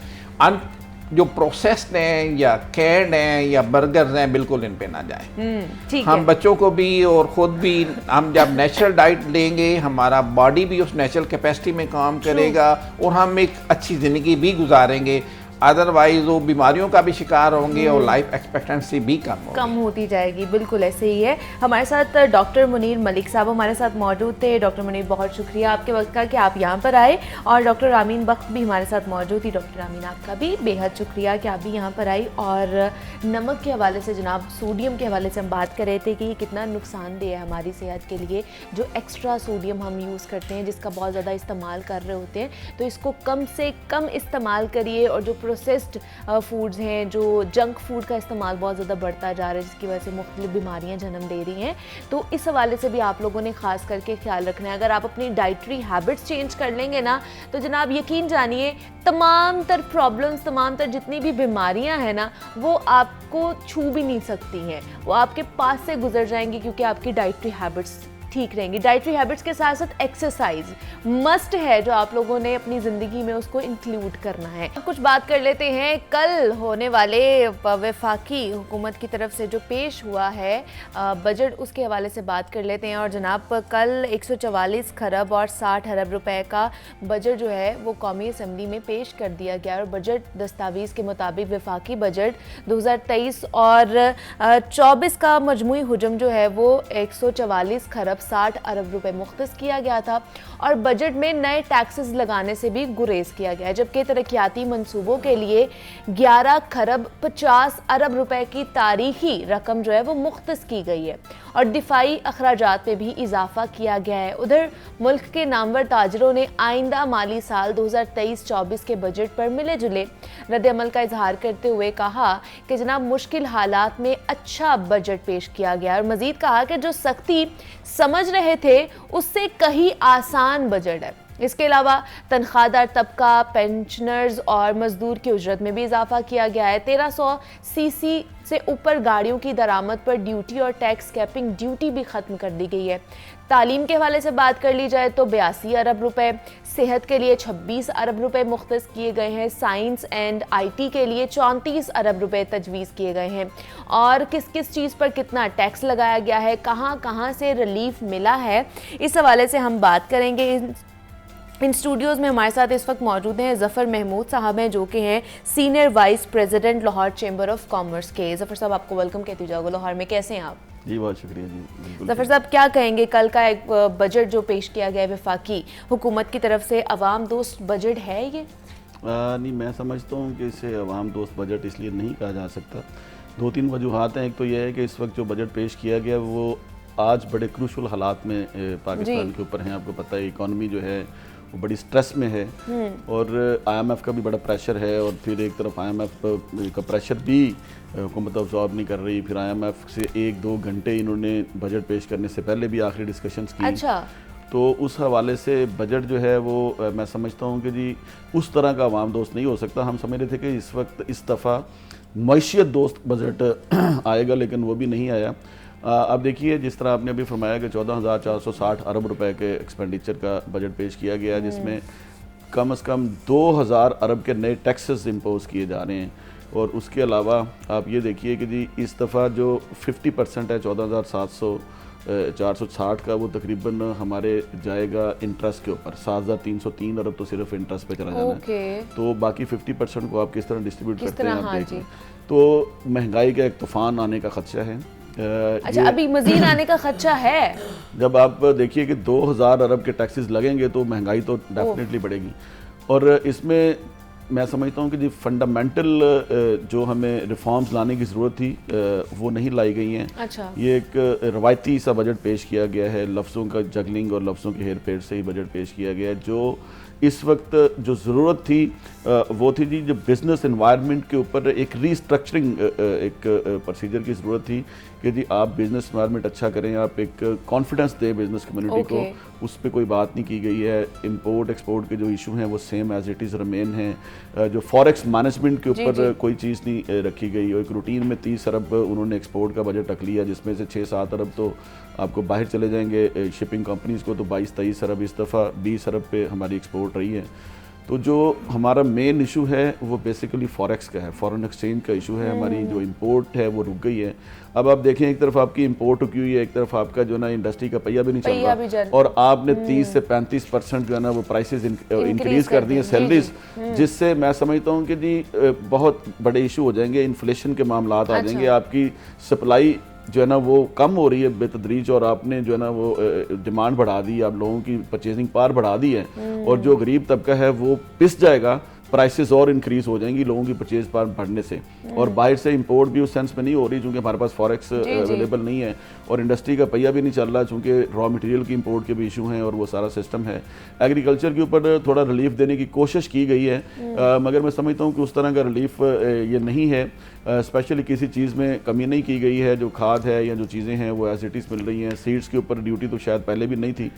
जो प्रोसेस्ड हैं या कैड हैं या बर्गर्स हैं, बिल्कुल इन पे ना जाएं। ठीक हम है। बच्चों को भी और ख़ुद भी, हम जब नेचुरल डाइट लेंगे हमारा बॉडी भी उस नेचुरल कैपेसिटी में काम करेगा और हम एक अच्छी ज़िंदगी भी गुजारेंगे। अदरवाइज वो बीमारियों का भी शिकार होंगे और लाइफ एक्सपेक्टेंसी भी कम होती जाएगी। बिल्कुल ऐसे ही है। हमारे साथ डॉक्टर मुनीर मलिक साहब हमारे साथ मौजूद थे। डॉक्टर मुनीर, बहुत शुक्रिया आपके वक्त का कि आप यहाँ पर आए। और डॉक्टर रामीन बख्त भी हमारे साथ मौजूद थी। डॉक्टर रामीन, आपका भी बेहद शुक्रिया कि आप भी यहाँ पर आई। और नमक के हवाले से, जनाब सोडियम के हवाले से हम बात कर रहे थे कि ये कितना नुकसानदेह है हमारी सेहत के लिए, जो एक्स्ट्रा सोडियम हम यूज़ करते हैं, जिसका बहुत ज़्यादा इस्तेमाल कर रहे होते हैं। तो इसको कम से कम इस्तेमाल करिए। और जो प्रोसेस्ड फूड्स हैं, जो जंक फूड का इस्तेमाल बहुत ज़्यादा बढ़ता जा रहा है, जिसकी वजह से मुख्तलिफ बीमारियां जन्म दे रही हैं, तो इस हवाले से भी आप लोगों ने ख़ास करके ख्याल रखना है। अगर आप अपनी डाइटरी हैबिट्स चेंज कर लेंगे ना, तो जनाब यकीन जानिए तमाम तर प्रॉब्लम्स, तमाम तर जितनी भी बीमारियां हैं ना, वो आपको छू भी नहीं सकती हैं, वो आपके पास से गुजर जाएंगी, क्योंकि आपकी डाइटरी हैबिट्स ठीक रहेंगी। डाइटरी हैबिट्स के साथ साथ एक्सरसाइज मस्ट है, जो आप लोगों ने अपनी ज़िंदगी में उसको इंक्लूड करना है। कुछ बात कर लेते हैं कल होने वाले वफाकी हुकूमत की तरफ से जो पेश हुआ है बजट, उसके हवाले से बात कर लेते हैं। और जनाब कल 144 खरब और 60 अरब रुपए का बजट जो है वो कौमी असम्बली में पेश कर दिया गया। और बजट दस्तावेज़ के मुताबिक वफाकी बजट 2023 और 24 का मजमूई हुजम जो है वो 144 खरब 60 अरब रुपए मुख्तस किया गया था। और बजट में नए टैक्सेस लगाने से भी गुरेज किया गया है, जबकि तरक्याती मंसूबों के लिए 11 खरब 50 अरब रुपए की तारीखी रकम जो है वो मुख्तस की गई है। और दिफाई अखराजात में भी इजाफा किया गया है। उधर मुल्क के नामवर ताजरों ने आइंदा माली साल 2023-24 के बजट पर मिले जुले रद्द-ए-अमल का इजहार करते हुए कहा कि जनाब मुश्किल हालात में अच्छा बजट पेश किया गया। और मजीद कहा कि जो सख्ती समझ रहे थे उससे कहीं आसान बजट है। इसके अलावा तनख्वाहदार तबका, पेंशनर्स और मजदूर की उजरत में भी इजाफा किया गया है। 1300 सीसी से ऊपर गाड़ियों की दरामद पर ड्यूटी और टैक्स कैपिंग ड्यूटी भी ख़त्म कर दी गई है। तालीम के हवाले से बात कर ली जाए तो 82 अरब रुपए, सेहत के लिए 26 अरब रुपए मुख्तस किए गए हैं, साइंस एंड IT के लिए 34 अरब रुपए तजवीज़ किए गए हैं। और किस किस चीज़ पर कितना टैक्स लगाया गया है, कहाँ कहाँ से रिलीफ मिला है, इस हवाले से हम बात करेंगे। इन स्टूडियोज़ में हमारे साथ इस वक्त मौजूद हैं ज़फ़र महमूद साहब हैं, जो कि हैं senior vice president Lahore chamber of commerce के। ज़फ़र साहब, आपको वेलकम कहती जाओगे लाहौर में, कैसे हैं आप? जी बहुत शुक्रिया जी, बिल्कुल। ज़फ़र साहब, क्या कहेंगे, कल का एक बजट जो पेश किया गया है वफाकी हुकूमत की तरफ से, अवाम दोस्त बजट है ये? नहीं, मैं समझता हूँ कि इसे अवाम दोस्त बजट इसलिए नहीं कहा जा सकता। 2-3 वजूहात हैं। एक तो यह है कि इस वक्त जो बजट पेश किया गया वो आज बड़े क्रूशल हालात में पाकिस्तान के ऊपर हैं। आपको पता है इकॉनमी जो है वो बड़ी स्ट्रेस में है और IMF का भी बड़ा प्रेशर है। और फिर एक तरफ IMF का प्रेशर भी हुकूमत अब्जॉर्ब नहीं कर रही। फिर IMF से 1-2 घंटे इन्होंने बजट पेश करने से पहले भी आखिरी डिस्कशंस की। अच्छा। तो उस हवाले से बजट जो है वो मैं समझता हूँ कि जी उस तरह का अवाम दोस्त नहीं हो सकता। हम समझ रहे थे कि इस वक्त इस दफ़ा मईशियत दोस्त बजट आएगा, लेकिन वो भी नहीं आया। अब देखिए, जिस तरह आपने अभी फरमाया कि 14,460 अरब रुपए के एक्सपेंडिचर का बजट पेश किया गया, जिसमें कम से कम 2,000 अरब के नए टैक्सेस इम्पोज किए जा रहे हैं। और उसके अलावा आप ये देखिए कि जी इस दफ़ा जो 50% है 14,460 का, वो तकरीबन हमारे जाएगा इंटरेस्ट के ऊपर। 7,303 अरब तो सिर्फ इंटरेस्ट पे चला जाना है, तो बाकी 50% को आप किस तरह डिस्ट्रीब्यूट करते हैं आप देख लें। तो महंगाई का एक तूफान आने का खदशा है। अच्छा, अभी मजीद आने का खदशा है? जब आप देखिए कि 2,000 अरब के टैक्सेस लगेंगे तो महंगाई तो डेफिनेटली बढ़ेगी। और इसमें मैं समझता हूँ कि जी फंडामेंटल जो हमें रिफॉर्म्स लाने की ज़रूरत थी वो नहीं लाई गई हैं। अच्छा। ये एक रवायती सा बजट पेश किया गया है, लफ्ज़ों का जगलिंग और लफ्ज़ों के हेर फेर से ही बजट पेश किया गया है। जो इस वक्त जो ज़रूरत थी वो थी जी, जो बिज़नेस एनवायरनमेंट के ऊपर एक रीस्ट्रक्चरिंग एक प्रोसीजर की ज़रूरत थी कि जी आप बिज़नेस एनवायरनमेंट अच्छा करें, आप एक कॉन्फिडेंस दें बिज़नेस कम्युनिटी को। उस पर कोई बात नहीं की गई है। इंपोर्ट एक्सपोर्ट के जो इशू हैं वो same as it is remain हैं। जो फॉरेक्स मैनेजमेंट के ऊपर कोई चीज़ नहीं रखी गई। और एक रूटीन में 30 अरब उन्होंने एक्सपोर्ट का बजट रख लिया, जिसमें से 6-7 अरब तो आपको बाहर चले जाएंगे शिपिंग कंपनीज़ को, तो 22-23 अरब इस दफ़ा 20 अरब पे हमारी एक्सपोर्ट रही है। तो जो हमारा मेन इशू है वो बेसिकली फॉरेक्स का है, फॉरेन एक्सचेंज का इशू है। हमारी जो इंपोर्ट है वो रुक गई है। अब आप देखें, एक तरफ आपकी इंपोर्ट रुकी हुई है, एक तरफ आपका जो ना इंडस्ट्री का पहिया भी नहीं चल रहा, और आपने 30 से 35% जो है ना वो प्राइसेस इंक्रीज कर दिए सैलरीज, जिससे मैं समझता हूँ कि जी बहुत बड़े इशू हो जाएंगे, इन्फ्लेशन के मामला आ जाएंगे। आपकी सप्लाई जो है ना वो कम हो रही है बेतदरीज, और आपने जो है ना वो डिमांड बढ़ा दी, आप लोगों की परचेजिंग पावर बढ़ा दी है, और जो गरीब तबका है वो पिस जाएगा, प्राइसेस और इंक्रीज हो जाएंगी लोगों की परचेज पावर बढ़ने से। और बाहर से इंपोर्ट भी उस सेंस में नहीं हो रही क्योंकि हमारे पास फॉरेक्स अवेलेबल नहीं है, और इंडस्ट्री का पहिया भी नहीं चल रहा चूँकि रॉ मटेरियल की इंपोर्ट के भी इशू हैं, और वो सारा सिस्टम है। एग्रीकल्चर के ऊपर थोड़ा रिलीफ देने की कोशिश की गई है, मगर मैं समझता हूँ कि उस तरह का रिलीफ ये नहीं है। स्पेशली किसी चीज़ में कमी नहीं की गई है, जो खाद है या जो चीज़ें हैं वो एज इट इज़ मिल रही हैं। सीड्स के ऊपर ड्यूटी तो शायद पहले भी नहीं थी,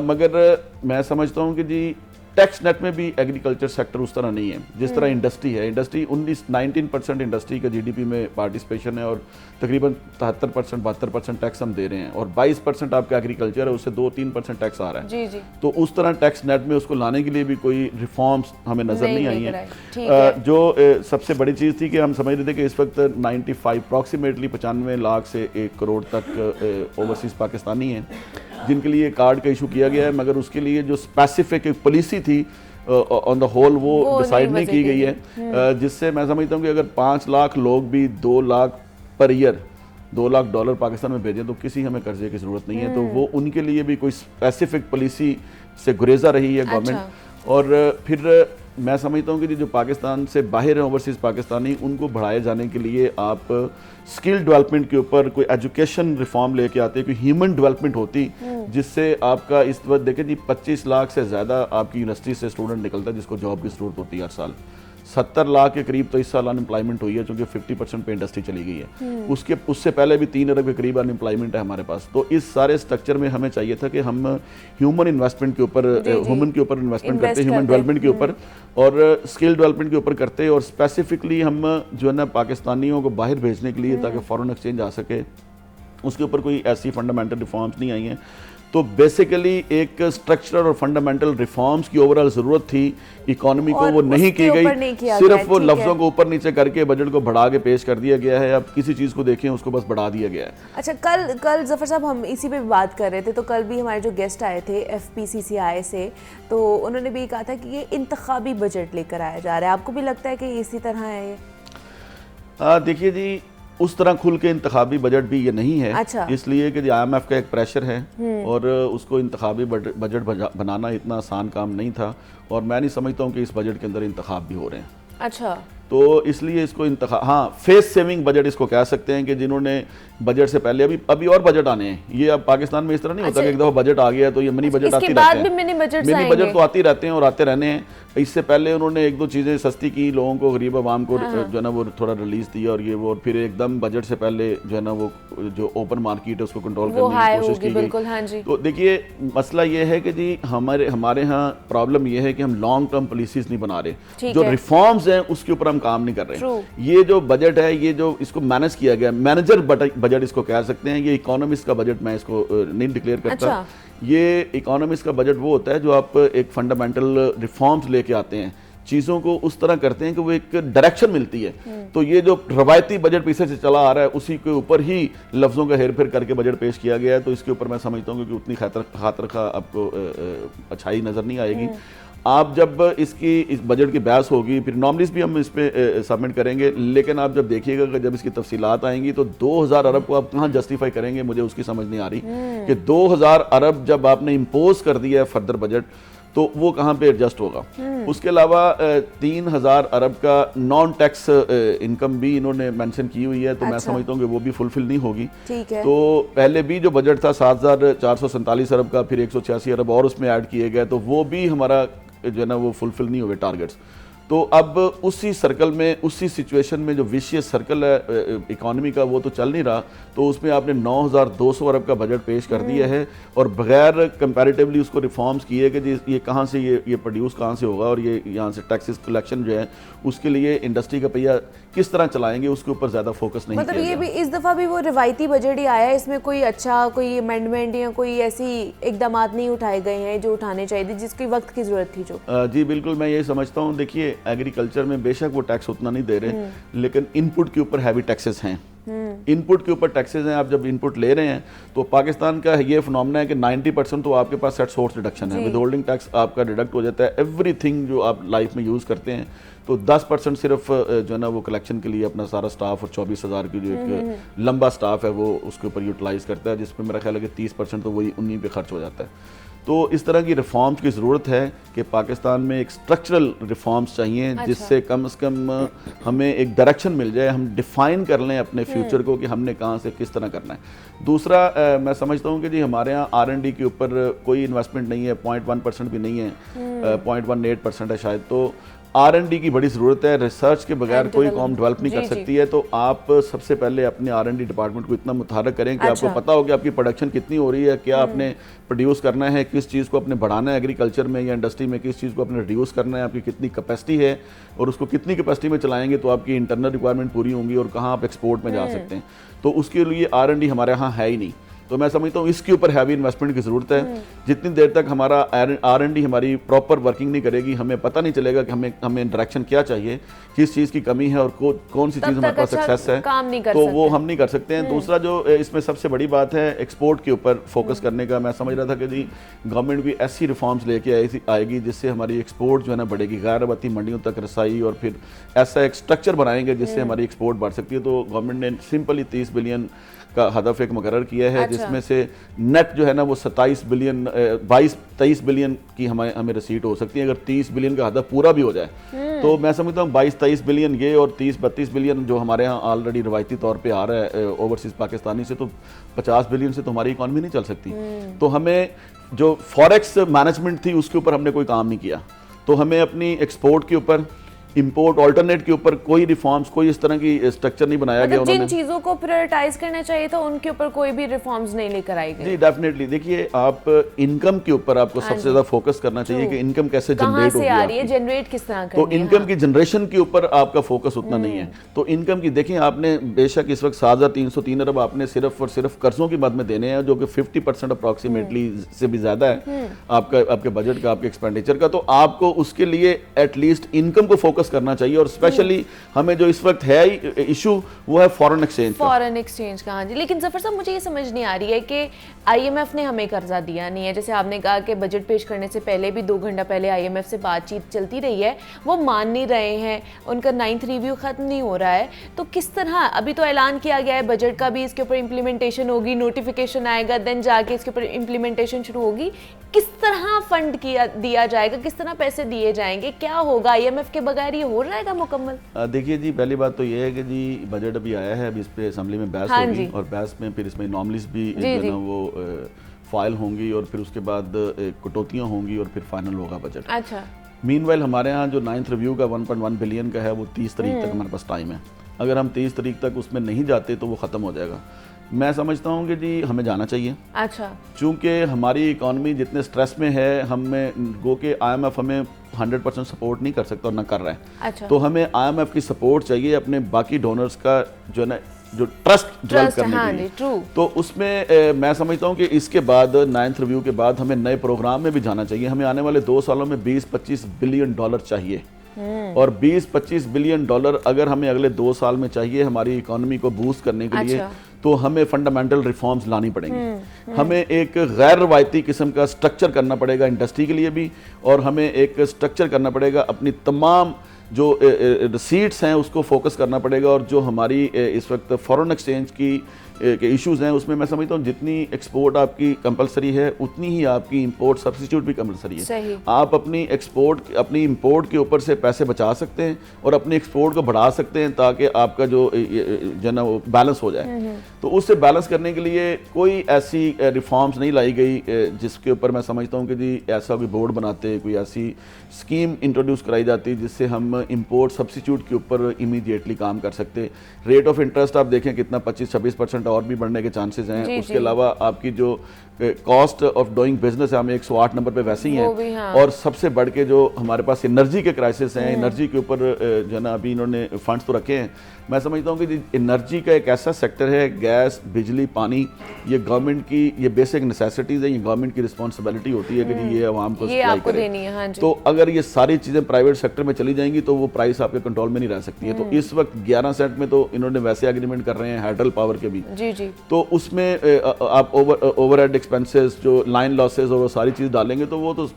मगर मैं समझता हूँ कि जी टैक्स नेट में भी एग्रीकल्चर सेक्टर उस तरह नहीं है जिस तरह इंडस्ट्री है। इंडस्ट्री 19% इंडस्ट्री का जीडीपी में पार्टिसिपेशन है, और तकरीबन 73% 72% टैक्स हम दे रहे हैं, और 22% आपका एग्रीकल्चर है, उससे 2-3% टैक्स आ रहा है। जी जी। तो उस तरह टैक्स नेट में उसको लाने के लिए भी कोई रिफॉर्म्स हमें नज़र नहीं आई हैं। जो सबसे बड़ी चीज़ थी कि हम समझ रहे थे कि इस वक्त 95 अप्रॉक्सीमेटली 95 लाख से 1 करोड़ तक ओवरसीज़ पाकिस्तानी हैं जिनके लिए कार्ड का इशू किया गया है, मगर उसके लिए जो स्पेसिफिक एक पॉलिसी थी ऑन द होल वो डिसाइड नहीं की गई है, जिससे मैं समझता हूँ कि अगर 5 लाख लोग भी 2 लाख पर ईयर $2 लाख पाकिस्तान में भेजें तो किसी हमें कर्जे की ज़रूरत नहीं है। तो वो उनके लिए भी कोई स्पेसिफिक पॉलिसी से गुरेजा रही है गवर्नमेंट। और फिर मैं समझता हूँ कि जो पाकिस्तान से बाहर हैं ओवरसीज़ पाकिस्तानी, उनको बढ़ाए जाने के लिए आप स्किल डेवलपमेंट के ऊपर कोई एजुकेशन रिफॉर्म लेके आते हैं, कोई ह्यूमन डेवलपमेंट होती जिससे आपका इस वक्त देखें जी 25 लाख से ज़्यादा आपकी यूनिवर्सिटी से स्टूडेंट निकलता है जिसको जॉब की ज़रूरत होती है हर साल। 70 लाख के करीब तो इस साल अनएम्प्लॉयमेंट हुई है क्योंकि 50% पे इंडस्ट्री चली गई है। उससे पहले भी 3 अरब के करीब अनएम्प्लॉयमेंट है हमारे पास। तो इस सारे स्ट्रक्चर में हमें चाहिए था कि हम ह्यूमन इन्वेस्टमेंट के ऊपर ह्यूमन के ऊपर इन्वेस्टमेंट करते, ह्यूमन डेवलपमेंट के ऊपर और स्किल डेवलपमेंट के ऊपर करते, और स्पेसिफिकली हम जो है ना पाकिस्तानियों को बाहर भेजने के लिए ताकि फॉरेन एक्सचेंज आ सके, उसके ऊपर कोई ऐसी फंडामेंटल रिफॉर्म्स नहीं आई हैं। तो बेसिकली एक स्ट्रक्चरल और फंडामेंटल रिफॉर्म्स की ओवरऑल ज़रूरत थी इकोनॉमी को, वो नहीं की गई। सिर्फ वो लफ्ज़ों को ऊपर नीचे करके बजट को बढ़ा के पेश कर दिया गया है। अब किसी चीज़ को देखें उसको बस बढ़ा दिया गया है। अच्छा, कल जफर साहब हम इसी पे बात कर रहे थे, तो कल भी हमारे जो गेस्ट आए थे FPCCI से, तो उन्होंने भी कहा था कि ये इंतखाबी बजट लेकर आया जा रहा है। आपको भी लगता है कि इसी तरह है ये? देखिए जी, उस तरह खुल के इंतखाबी बजट भी ये नहीं है। अच्छा। इसलिए कि IMF का एक प्रेशर है और उसको इंतखाबी बजट बनाना इतना आसान काम नहीं था, और मैं नहीं समझता हूँ कि इस बजट के अंदर इंतखाब भी हो रहे हैं। अच्छा। तो इसलिए इसको फेस सेविंग बजट इसको कह सकते हैं कि जिन्होंने बजट से पहले अभी और बजट आने हैं। ये अब पाकिस्तान में इस तरह नहीं होता कि एक दफा बजट आ गया तो ये मिनी बजट आती रहते हैं। मिनी बजट तो आती रहते हैं और आते रहने हैं। इससे पहले उन्होंने 1-2 चीज़ें सस्ती की, लोगों को, गरीब आवाम को जो है ना वो थोड़ा रिलीज दिया, और ये वो, और फिर एकदम बजट से पहले जो है ना वो जो ओपन मार्केट है उसको कंट्रोल करने की कोशिश की गई। हाँ जी। तो देखिए मसला ये है कि जी हमारे यहाँ प्रॉब्लम ये है कि हम लॉन्ग टर्म पॉलिसीज नहीं बना रहे। जो रिफॉर्म्स हैं उसके ऊपर हम काम नहीं कर रहे हैं। ये जो बजट है, ये जो इसको मैनेज किया गया, मैनेजर बजट इसको कह सकते हैं, ये इकोनॉमिस्ट का बजट मैं इसको नहीं डिक्लेयर करता। ये इकोनॉमिस्ट का बजट वो होता है जो आप एक फंडामेंटल रिफॉर्म्स लेके आते हैं, चीज़ों को उस तरह करते हैं कि वो एक डायरेक्शन मिलती है। तो ये जो रवायती बजट पीछे से चला आ रहा है, उसी के ऊपर ही लफ्ज़ों का हेर फेर करके बजट पेश किया गया है। तो इसके ऊपर मैं समझता हूँ कि उतनी खातर खा आपको अच्छाई नज़र नहीं आएगी। आप जब इस बजट की बहस होगी, फिर नॉमिनीज भी हम इस पर सबमिट करेंगे, लेकिन आप जब देखिएगा कि जब इसकी तफसीलात आएंगी तो 2000 अरब को आप कहाँ जस्टिफाई करेंगे, मुझे उसकी समझ नहीं आ रही कि 2000 अरब जब आपने इम्पोज कर दिया है फर्दर बजट, तो वो कहाँ पे एडजस्ट होगा। उसके अलावा 3000 अरब का नॉन टैक्स इनकम भी इन्होंने मेंशन की हुई है, तो मैं समझता हूँ कि वो भी फुलफिल नहीं होगी। तो पहले भी जो बजट था 7447 अरब का, फिर 186 अरब और उसमें ऐड किए गए, तो वो भी हमारा जो है ना वो फुलफिल नहीं हुए टारगेट्स। तो अब उसी सर्कल में, उसी सिचुएशन में जो विशियस सर्कल है इकोनॉमी का, वो तो चल नहीं रहा, तो उसमें आपने 9200 अरब का बजट पेश कर दिया है और बगैर कंपैरेटिवली उसको रिफॉर्म्स किए कि ये कहाँ से ये प्रोड्यूस कहाँ से होगा और ये यहाँ से टैक्सेस कलेक्शन जो है उसके लिए इंडस्ट्री का पहिया किस तरह चलाएंगे, उसके ऊपर ज़्यादा फोकस नहीं मतलब ये भी इस दफ़ा भी वो रिवायती बजट ही आया है, इसमें कोई अच्छा कोई अमेंडमेंट या कोई ऐसी इकदाम नहीं उठाए गए हैं जो उठाने चाहिए थे, जिसकी वक्त की ज़रूरत थी जो। जी बिल्कुल, मैं यही समझता हूँ। देखिए एग्रीकल्चर में बेशक वो टैक्स उतना नहीं दे रहे, लेकिन इनपुट के ऊपर हैवी टैक्सेस हैं। इनपुट के ऊपर टैक्सेस हैं। आप जब इनपुट ले रहे हैं तो पाकिस्तान का ये फिनोमेना है कि 90% तो आपके पास सेट सोर्स डिडक्शन है, विद होल्डिंग टैक्स आपका डिडक्ट हो जाता है एवरीथिंग जो आप लाइफ में यूज़ करते हैं। तो 10% सिर्फ जो है ना वो कलेक्शन के लिए अपना सारा स्टाफ और 24,000 की जो एक लंबा स्टाफ है वो उसके ऊपर यूटिलाइज करता है, जिसमें मेरा ख्याल है कि 30% तो वही उन्हीं पे खर्च हो जाता है। तो इस तरह की रिफॉर्म्स की ज़रूरत है कि पाकिस्तान में एक स्ट्रक्चरल रिफॉर्म्स चाहिए, जिससे कम से कम हमें एक डायरेक्शन मिल जाए, हम डिफ़ाइन कर लें अपने फ्यूचर को कि हमने कहाँ से किस तरह करना है। दूसरा मैं समझता हूँ कि जी हमारे यहाँ R&D के ऊपर कोई इन्वेस्टमेंट नहीं है, 0.1% भी नहीं है, 0.18% है शायद। तो R&D की बड़ी ज़रूरत है। रिसर्च के बगैर कोई कॉम डेवलप नहीं कर सकती है। तो आप सबसे पहले अपने R&D डिपार्टमेंट को इतना मुतहरक करें कि आपको पता हो कि आपकी प्रोडक्शन कितनी हो रही है, क्या आपने प्रोड्यूस करना है, किस चीज़ को आपने बढ़ाना है एग्रीकल्चर में या इंडस्ट्री में, किस चीज़ को आपने रिड्यूस करना है, आपकी कितनी कैपेसिटी है और उसको कितनी कैपेसिटी में चलाएंगे तो आपकी इंटरनल रिक्वायरमेंट पूरी होंगी और कहाँ आप एक्सपोर्ट में जा सकते हैं। तो उसके लिए R&D हमारे यहाँ है ही नहीं। तो मैं समझता हूँ इसके ऊपर हैवी इन्वेस्टमेंट की ज़रूरत है। जितनी देर तक हमारा R&D हमारी प्रॉपर वर्किंग नहीं करेगी, हमें पता नहीं चलेगा कि हमें डायरेक्शन क्या चाहिए, किस चीज़ की कमी है और कौन सी चीज़ हमारे पास सक्सेस है, तो वो हम नहीं कर सकते हैं। दूसरा जो इसमें सबसे बड़ी बात है एक्सपोर्ट के ऊपर फोकस करने का। मैं समझ रहा था कि जी गवर्नमेंट भी ऐसी रिफॉर्म्स लेके आएगी जिससे हमारी एक्सपोर्ट जो है ना बढ़ेगी, गैर रवायती मंडियों तक रसाई, और फिर ऐसा एक स्ट्रक्चर बनाएंगे जिससे हमारी एक्सपोर्ट बढ़ सकती है। तो गवर्नमेंट ने सिंपली 30 बिलियन का हदफ एक मुकर्रर किया है, जिसमें से नेट जो है ना वो 23 बिलियन की हमें रसीट हो सकती है अगर 30 बिलियन का हदफ पूरा भी हो जाए। तो मैं समझता हूँ 22-23 बिलियन ये और 30-32 बिलियन जो हमारे यहाँ ऑलरेडी रवायती तौर पे आ रहा है ओवरसीज़ पाकिस्तानी से, तो 50 बिलियन से तो हमारी इकॉनमी नहीं चल सकती। तो हमें जो फॉरेक्स मैनेजमेंट थी उसके ऊपर हमने कोई काम नहीं किया। तो हमें अपनी एक्सपोर्ट के ऊपर, इंपोर्ट ऑल्टरनेट के ऊपर कोई रिफॉर्म्स, कोई इस तरह की स्ट्रक्चर नहीं बनाया गया। जिन चीजों को प्रायोरिटाइज करना चाहिए था उनके ऊपर कोई भी रिफॉर्म्स नहीं लेकर आई गई। जी डेफिनेटली। देखिए आप इनकम के ऊपर आपको सबसे ज्यादा फोकस करना चाहिए कि इनकम कैसे जनरेट होगी, आ रही है, जनरेट किस तरह करनी है। तो इनकम की जनरेशन के ऊपर आपका फोकस उतना नहीं है। तो इनकम की देखिए, आपने बेशक इस वक्त 7,303 अरब आपने सिर्फ और सिर्फ कर्जों की मद में देने हैं, जो कि 50% अप्रॉक्सीमेटली से भी ज्यादा है आपके बजट का, आपके एक्सपेंडिचर का। तो आपको उसके लिए एटलीस्ट इनकम को फोकस करना चाहिए। और स्पेशली हमें जो इस वक्त है इशू वो है फॉरेन एक्सचेंज का। हाँ जी, लेकिन जफर साहब मुझे ये समझ नहीं आ रही है कि IMF ने हमें कर्जा दिया नहीं है। जैसे आपने कहा कि बजट पेश करने से पहले भी 2 घंटा पहले IMF से बातचीत चलती रही है, वो मान नहीं रहे हैं, उनका 9th रिव्यू खत्म नहीं हो रहा है। तो किस तरह, अभी तो ऐलान किया गया है बजट का भी, इसके ऊपर इम्प्लीमेंटेशन होगी, नोटिफिकेशन आएगा, देन जाके इसके ऊपर इम्प्लीमेंटेशन शुरू होगी। किस तरह फंड दिया जाएगा, किस तरह पैसे दिए जाएंगे, क्या होगा? IMF के बगैर ये हो रहेगा मुकम्मल? देखिए जी, पहली बात तो ये है कि जी बजट अभी आया है, अभी इस पे असेंबली में बहस होगी और बहस में फिर इसमें नॉमिनीज भी जो है ना वो फाइल होंगी और फिर उसके बाद कटौतियाँ होंगी और फिर फाइनल होगा बजट। अच्छा। मीनवाइल हमारे यहाँ जो 9th रिव्यू का 1.1 बिलियन का है वो 30 तारीख तक हमारे पास टाइम है। अगर हम 30 तारीख तक उसमें नहीं जाते तो वो ख़त्म हो जाएगा। मैं समझता हूँ कि जी हमें जाना चाहिए, अच्छा, चूँकि हमारी इकॉनमी जितने स्ट्रेस में है, हमें गो के IMF हमें 100% सपोर्ट नहीं कर सकता और ना कर रहा है। अच्छा, तो हमें IMF की सपोर्ट चाहिए अपने बाकी डोनर्स का जो है ना, जो ट्रस्ट डेवलप करने हाँ के जी, लिए। ट्रू। तो उसमें मैं समझता हूँ कि इसके बाद 9th रिव्यू के बाद हमें नए प्रोग्राम में भी जाना चाहिए। हमें आने वाले 2 सालों में 20-25 बिलियन डॉलर चाहिए, और 20-25 बिलियन डॉलर अगर हमें अगले 2 साल में चाहिए हमारी इकोनॉमी को बूस्ट करने के लिए, अच्छा। तो हमें फंडामेंटल रिफॉर्म्स लानी पड़ेंगी। हमें एक गैर रवायती किस्म का स्ट्रक्चर करना पड़ेगा इंडस्ट्री के लिए भी, और हमें एक स्ट्रक्चर करना पड़ेगा अपनी तमाम जो रिसीट्स हैं उसको फोकस करना पड़ेगा, और जो हमारी इस वक्त फॉरेन एक्सचेंज की के इश्यूज़ हैं उसमें मैं समझता हूँ जितनी एक्सपोर्ट आपकी कंपलसरी है उतनी ही आपकी इंपोर्ट सब्सिट्यूट भी कंपलसरी है। सही। आप अपनी इंपोर्ट के ऊपर से पैसे बचा सकते हैं और अपनी एक्सपोर्ट को बढ़ा सकते हैं ताकि आपका जो ना वो बैलेंस हो जाए। तो उससे बैलेंस करने के लिए कोई ऐसी रिफॉर्म्स नहीं लाई गई जिसके ऊपर मैं समझता हूँ कि जी ऐसा कोई बोर्ड बनाते, कोई ऐसी स्कीम इंट्रोड्यूस कराई जाती जिससे हम इंपोर्ट सब्सिट्यूट के ऊपर इमीडिएटली काम कर सकते। रेट ऑफ इंटरेस्ट आप देखें कितना 25-26% और भी बढ़ने के चांसेस हैं। उसके अलावा आपकी जो कॉस्ट ऑफ डूइंग बिजनेस है हमें 108 नंबर पे वैसे ही है। हाँ। और सबसे बढ़ के जो हमारे पास एनर्जी के क्राइसिस हैं, एनर्जी के ऊपर जो है ना अभी इन्होंने फंड्स तो रखे हैं। मैं समझता हूँ कि एनर्जी का एक ऐसा सेक्टर है, गैस, बिजली, पानी, ये गवर्नमेंट की ये बेसिक नेसेसिटीज़ है, ये गवर्नमेंट की रिस्पॉन्सिबिलिटी होती है कि जी ये आवाम को सप्लाई करे। हाँ जी। तो अगर ये सारी चीज़ें प्राइवेट सेक्टर में चली जाएंगी तो वो प्राइस आपके कंट्रोल में नहीं रह सकती है। तो इस वक्त 11 सेंट में तो इन्होंने वैसे एग्रीमेंट कर रहे हैं हाइड्रल पावर के भी। जी जी। तो उसमें आप ओवरहेड एक्सपेंसेस, जो लाइन लॉसेस और वो सारी चीज़ डालेंगे तो वो तो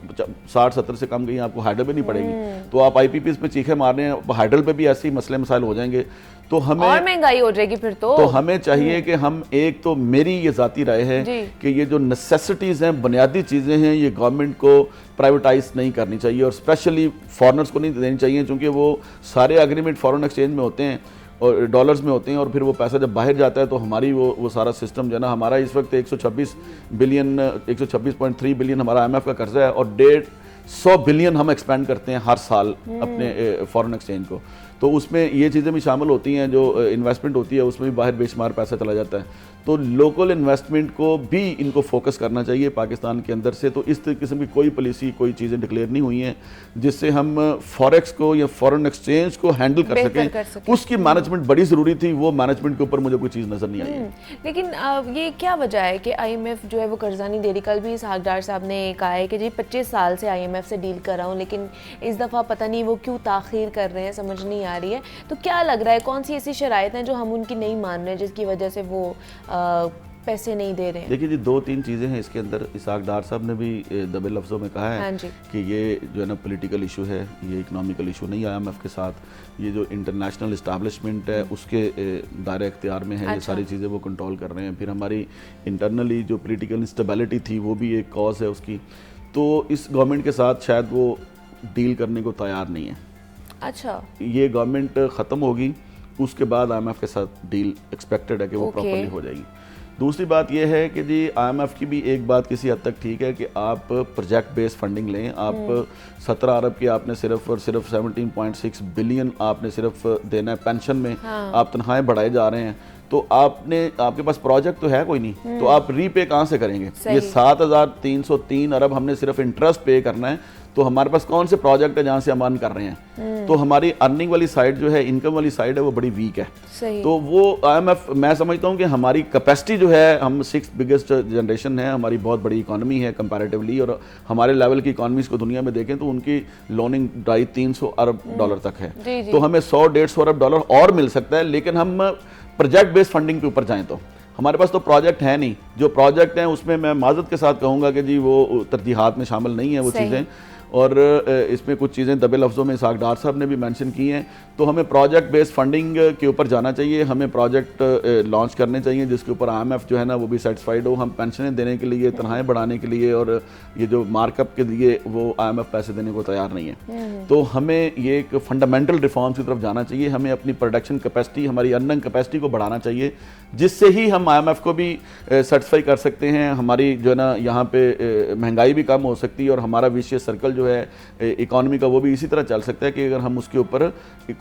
60-70 से कम कहीं आपको हाइड्रल पे नहीं पड़ेगी। तो आप IPPs में चीखे मार रहे हैं, हाइड्रल पे भी ऐसे ही मसले मसाइल हो जाएंगे। तो हमें और महंगाई हो जाएगी फिर तो हमें चाहिए कि हम एक तो मेरी ये ज़ाती राय है कि ये जो नेसेसिटीज़ हैं, बुनियादी चीज़ें हैं, ये गवर्नमेंट को प्राइवेटाइज नहीं करनी चाहिए और स्पेशली फॉरेनर्स को नहीं देनी चाहिए, क्योंकि वो सारे एग्रीमेंट फॉरेन एक्सचेंज में होते हैं और डॉलर्स में होते हैं, और फिर वो पैसा जब बाहर जाता है तो हमारी वो सारा सिस्टम जो है ना, हमारा इस वक्त 126.3 बिलियन हमारा IMF का कर्जा है और 150 बिलियन हम एक्सपेंड करते हैं हर साल अपने फॉरेन एक्सचेंज को। तो उसमें ये चीज़ें भी शामिल होती हैं, जो इन्वेस्टमेंट होती है उसमें भी बाहर बेशुमार पैसा चला जाता है। तो लोकल इन्वेस्टमेंट को भी इनको फोकस करना चाहिए पाकिस्तान के अंदर से। तो इस किस्म की कोई पॉलिसी, कोई चीज़ें डिक्लेयर नहीं हुई हैं जिससे हम फॉरेक्स को या फॉरेन एक्सचेंज को हैंडल कर सकें। उसकी मैनेजमेंट बड़ी ज़रूरी थी, वो मैनेजमेंट के ऊपर मुझे कोई चीज़ नज़र नहीं आई है। लेकिन ये क्या वजह है कि IMF जो है वो कर्जा नहीं दे रही? कल भी इसहाकडार साहब ने कहा है कि जी 25 साल से IMF से डील कर रहा हूँ, लेकिन इस दफ़ा पता नहीं वो क्यों ताख़ीर कर रहे हैं, समझ नहीं आ रही है। तो क्या लग रहा है कौन सी ऐसी शराइत हैं जो हम उनकी नहीं मान रहे हैं जिसकी वजह से वो पैसे नहीं दे रहे हैं? देखिए जी 2-3 चीज़ें हैं इसके अंदर। इसहाकडार साहब ने भी दबे लफ्ज़ों में कहा है हाँ कि ये जो है ना पॉलिटिकल इशू है, ये इकोनॉमिकल इशू नहीं है IMF के साथ। ये जो इंटरनेशनल इस्टेब्लिशमेंट है उसके दायरे इख्तियार में है। ये सारी चीज़ें वो कंट्रोल कर रहे हैं। फिर हमारी इंटरनली जो पॉलिटिकल इंस्टेबिलिटी थी वो भी एक कॉज है उसकी। तो इस गवर्नमेंट के साथ शायद वो डील करने को तैयार नहीं है। अच्छा, ये गवर्नमेंट ख़त्म होगी उसके बाद IMF के साथ डील एक्सपेक्टेड है कि वो प्रॉपर्ली हो जाएगी। दूसरी बात यह है कि जी IMF की भी एक बात किसी हद तक ठीक है कि आप प्रोजेक्ट बेस्ड फंडिंग लें। आप 17 अरब की आपने सिर्फ और सिर्फ 17.6 बिलियन आपने सिर्फ देना है पेंशन में। आप तनख्वाहें बढ़ाए जा रहे हैं, तो आपके पास प्रोजेक्ट तो है कोई नहीं, तो आप रीपे कहाँ से करेंगे? ये 7,303 अरब हमने सिर्फ इंटरेस्ट पे करना है, तो हमारे पास कौन से प्रोजेक्ट है जहाँ से हम अर्न कर रहे हैं? तो हमारी अर्निंग वाली साइड जो है, इनकम वाली साइड है, वो बड़ी वीक है। सही। तो वो IMF, मैं समझता हूँ कि हमारी कैपेसिटी जो है, हम 6th बिगेस्ट जनरेशन है, हमारी बहुत बड़ी इकॉनमी है कंपैरेटिवली, और हमारे लेवल की इकॉनमीज को दुनिया में देखें तो उनकी लोनिंग 250-300 अरब डॉलर तक है। तो हमें 100-150 अरब डॉलर और मिल सकता है, लेकिन हम प्रोजेक्ट बेस्ड फंडिंग के ऊपर जाएं तो हमारे पास तो प्रोजेक्ट है नहीं। जो प्रोजेक्ट हैं उसमें मैं माजरत के साथ कहूँगा कि जी वो तरजीहात में शामिल नहीं है वो चीज़ें, और इसमें कुछ चीज़ें दबे लफ्ज़ों में इसहाकडार साहब ने भी मेंशन की हैं। तो हमें प्रोजेक्ट बेस्ड फंडिंग के ऊपर जाना चाहिए, हमें प्रोजेक्ट लॉन्च करने चाहिए जिसके ऊपर IMF जो है ना वो भी सेटिस्फाइड हो। हम पेंशनें देने के लिए, तनख्वाहें बढ़ाने के लिए और ये जो मार्कअप के लिए वो IMF पैसे देने को तैयार नहीं है। तो हमें ये एक फंडामेंटल रिफॉर्म्स की तरफ जाना चाहिए। हमें अपनी प्रोडक्शन कैपेसिटी, हमारी अर्निंग कैपेसिटी को बढ़ाना चाहिए, जिससे ही हम IMF को भी सेटिस्फाई कर सकते हैं। हमारी जो है ना यहाँ पे महंगाई भी कम हो सकती है और हमारा विशियस सर्कल जो है इकॉनमी का वो भी इसी तरह चल सकता है कि अगर हम उसके ऊपर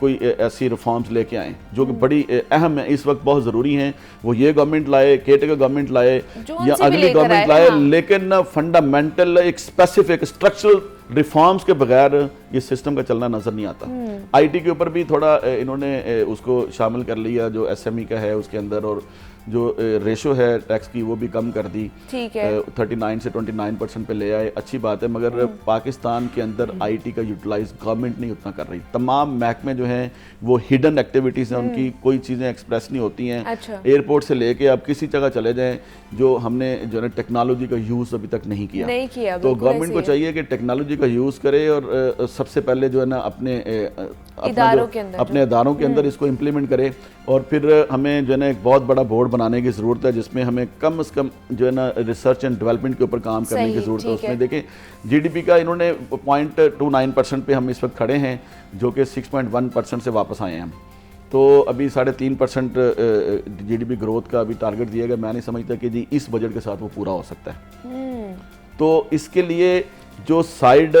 कोई ऐसी रिफॉर्म्स लेके आएँ जो कि बड़ी अहम है, इस वक्त बहुत ज़रूरी हैं। वो ये गवर्नमेंट लाए, केटेगर गवर्नमेंट लाए या अगली गवर्नमेंट लाए, लेकिन फंडामेंटल एक स्पेसिफिक स्ट्रक्चरल रिफॉर्म्स के बगैर ये सिस्टम का चलना नजर नहीं आता। आईटी के ऊपर भी थोड़ा इन्होंने उसको शामिल कर लिया जो एसएमई का है उसके अंदर, और जो रेशो है टैक्स की वो भी कम कर दी, ठीक है 39 से 29% पे ले आए, अच्छी बात है। मगर पाकिस्तान के अंदर आईटी का यूटिलाइज गवर्नमेंट नहीं उतना कर रही। तमाम महकमे जो हैं वो हिडन एक्टिविटीज़ हैं, उनकी कोई चीज़ें एक्सप्रेस नहीं होती हैं। अच्छा। एयरपोर्ट से लेके आप किसी जगह चले जाएं, जो हमने जो है टेक्नोलॉजी का यूज़ अभी तक नहीं किया, तो गवर्नमेंट को चाहिए कि टेक्नोलॉजी का यूज़ करे और सबसे पहले जो है ना अपने इदारों के अंदर इसको इम्प्लीमेंट करे। और फिर हमें जो है ना एक बहुत बड़ा बोर्ड बनाने की ज़रूरत है जिसमें हमें कम से कम जो है ना रिसर्च एंड डेवलपमेंट के ऊपर काम करने की ज़रूरत है। उसमें देखें जीडीपी का इन्होंने 0.29% पे हम इस वक्त खड़े हैं, जो कि 6.1% से वापस आए हैं हम। तो अभी 3.5% जीडीपी ग्रोथ का अभी टारगेट दिया गया। मैं नहीं समझता कि जी इस बजट के साथ वो पूरा हो सकता है। तो इसके लिए जो साइड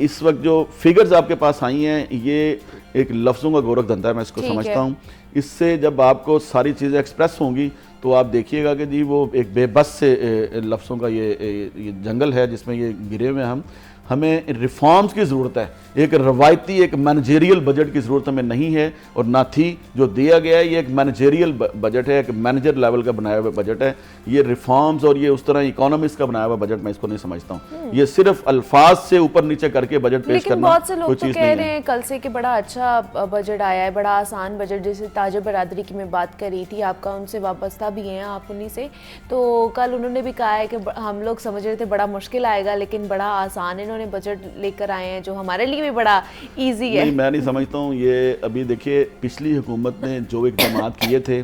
इस वक्त जो फिगर्स आपके पास आई हैं, ये एक लफ्ज़ों का गोरख धंधा है, मैं इसको समझता हूँ। इससे जब आपको सारी चीज़ें एक्सप्रेस होंगी तो आप देखिएगा कि जी वो एक बेबस से लफ्ज़ों का ये जंगल है जिसमें ये गिरे हुए हैं। हमें रिफॉर्म्स की ज़रूरत है। एक रवायती एक मैनेजेरियल बजट की ज़रूरत हमें नहीं है और ना थी। जो दिया गया है ये एक मैनेजेरियल बजट है, एक मैनेजर लेवल का बनाया हुआ बजट है। ये रिफॉर्म्स और ये उस तरह इकोनॉमिक्स का बनाया हुआ बजट मैं इसको नहीं समझता हूँ। ये सिर्फ अल्फाज से ऊपर नीचे करके बजट पेश करना बहुत से लोग तो कह रहे हैं कल से कि बड़ा अच्छा बजट आया है, बड़ा आसान बजट। जैसे ताजा बरादरी की मैं बात कर रही थी, आपका उनसे वाबस्ता भी हैं आप उन्हीं से, तो कल उन्होंने भी कहा है कि हम लोग समझ रहे थे बड़ा मुश्किल आएगा लेकिन बड़ा आसान इन्होंने बजट लेकर आए हैं जो हमारे लिए भी बड़ा इजी है। नहीं, मैं नहीं समझता हूँ ये। अभी देखिए पिछली हुकूमत ने जो इक़दाम किए थे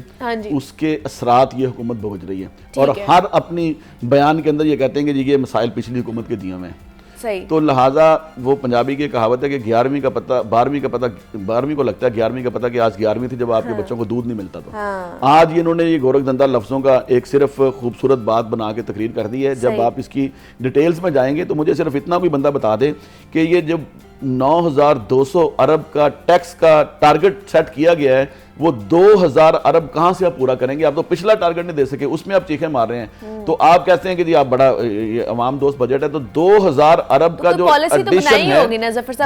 उसके असरात ये हुकूमत भुगत रही है, और हर अपनी बयान के अंदर ये कहते हैं कि जी ये मसाइल पिछली हुकूमत के दिए में सही। तो लिहाजा वो पंजाबी की कहावत है कि 11वीं का पता 12वीं का पता 12वीं को लगता है 11वीं का पता कि आज 11वीं थी जब आपके बच्चों को दूध नहीं मिलता था। आज इन्होंने ये गोरख धंधा लफ्ज़ों का एक सिर्फ खूबसूरत बात बना के तकरीर कर दी है। जब आप इसकी डिटेल्स में जाएंगे तो मुझे सिर्फ इतना भी बंदा बता दे कि ये जब 9,200 अरब का टैक्स का टारगेट सेट किया गया है, वो 2,000 अरब कहाँ से आप पूरा करेंगे? आप तो पिछला टारगेट नहीं दे सके, उसमें आप चीखें मार रहे हैं। तो आप कहते हैं कि जी आप बड़ा अवाम दोस्त बजट है, तो 2,000 अरब का जो एडिशन है,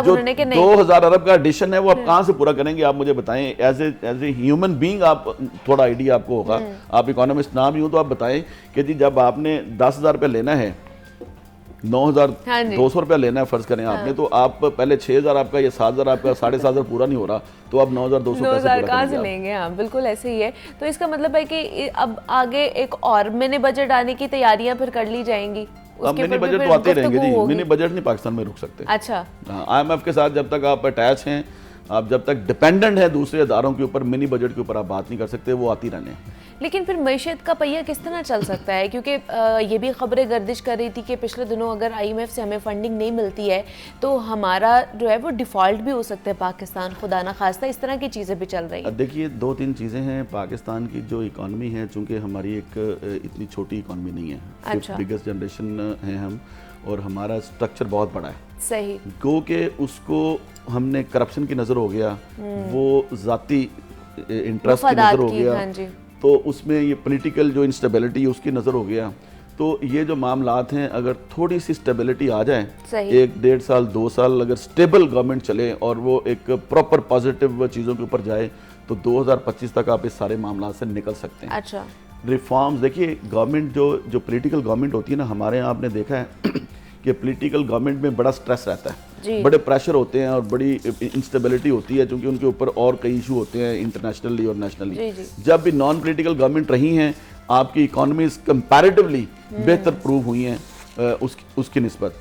जो 2,000 अरब का एडिशन है, वो आप कहाँ से पूरा करेंगे? आप मुझे बताएं। एज ए ह्यूमन बीइंग आप थोड़ा आइडिया आपको होगा, आप इकोनॉमिस्ट ना भी हो तो आप बताएं कि जी जब आपने 10,000 रुपये लेना है, 9,200 रुपया लेना है फर्ज करें आपने, तो आप पहले 6,000 आपका, ये 7,000 आपका, 7,500 पूरा नहीं हो रहा, तो आप 9,200 कहाँ से लेंगे? हाँ बिल्कुल ऐसे ही है। तो इसका मतलब है कि अब आगे एक और मिनी बजट आने की तैयारियां फिर कर ली जाएंगी। अब मिनी बजट तो आते रहेंगे जी, मिनी बजट नहीं पाकिस्तान में रुक सकते। अच्छा, IMF के साथ जब तक आप अटैच हैं, आप जब तक डिपेंडेंट है दूसरे इदारों के ऊपर, मिनी बजट के ऊपर आप बात नहीं कर सकते, वो आती रहने। लेकिन फिर मईशत का पहिया किस तरह चल सकता है? क्योंकि ये भी खबरें गर्दिश कर रही थी कि पिछले दिनों अगर IMF से हमें फंडिंग नहीं मिलती है तो हमारा जो है वो डिफ़ॉल्ट भी हो सकता है पाकिस्तान, खुदा ना खास्ता। इस तरह की चीज़ें भी चल रही हैं। देखिए 2-3 चीज़ें हैं। पाकिस्तान की जो इकॉनमी है, चूँकि हमारी एक इतनी छोटी इकॉनमी नहीं है, अच्छा। बिगेस्ट जनरेशन है हम, और हमारा स्ट्रक्चर बहुत बड़ा है। सही। गो के उसको हमने करप्शन की नज़र हो गया, वो ज़ाती इंटरेस्ट की नज़र हो गया, हाँ, तो उसमें ये पॉलिटिकल जो इंस्टेबिलिटी है उसकी नज़र हो गया। तो ये जो मामलात हैं, अगर थोड़ी सी स्टेबिलिटी आ जाए, 1-1.5 साल 2 साल अगर स्टेबल गवर्नमेंट चले और वो एक प्रॉपर पॉजिटिव चीज़ों के ऊपर जाए, तो 2025 तक आप इस सारे मामलात से निकल सकते हैं। अच्छा। रिफॉर्म्स देखिए, गवर्नमेंट जो पॉलिटिकल गवर्नमेंट होती है ना, हमारे यहाँ आपने देखा है कि पॉलिटिकल गवर्नमेंट में बड़ा स्ट्रेस रहता है, बड़े प्रेशर होते हैं और बड़ी इंस्टेबिलिटी होती है, क्योंकि उनके ऊपर और कई इशू होते हैं इंटरनेशनली और नेशनली। जब भी नॉन पॉलिटिकल गवर्नमेंट रही हैं, आपकी इकोनॉमीज कंपैरेटिवली बेहतर प्रूव हुई हैं उसकी निस्बत,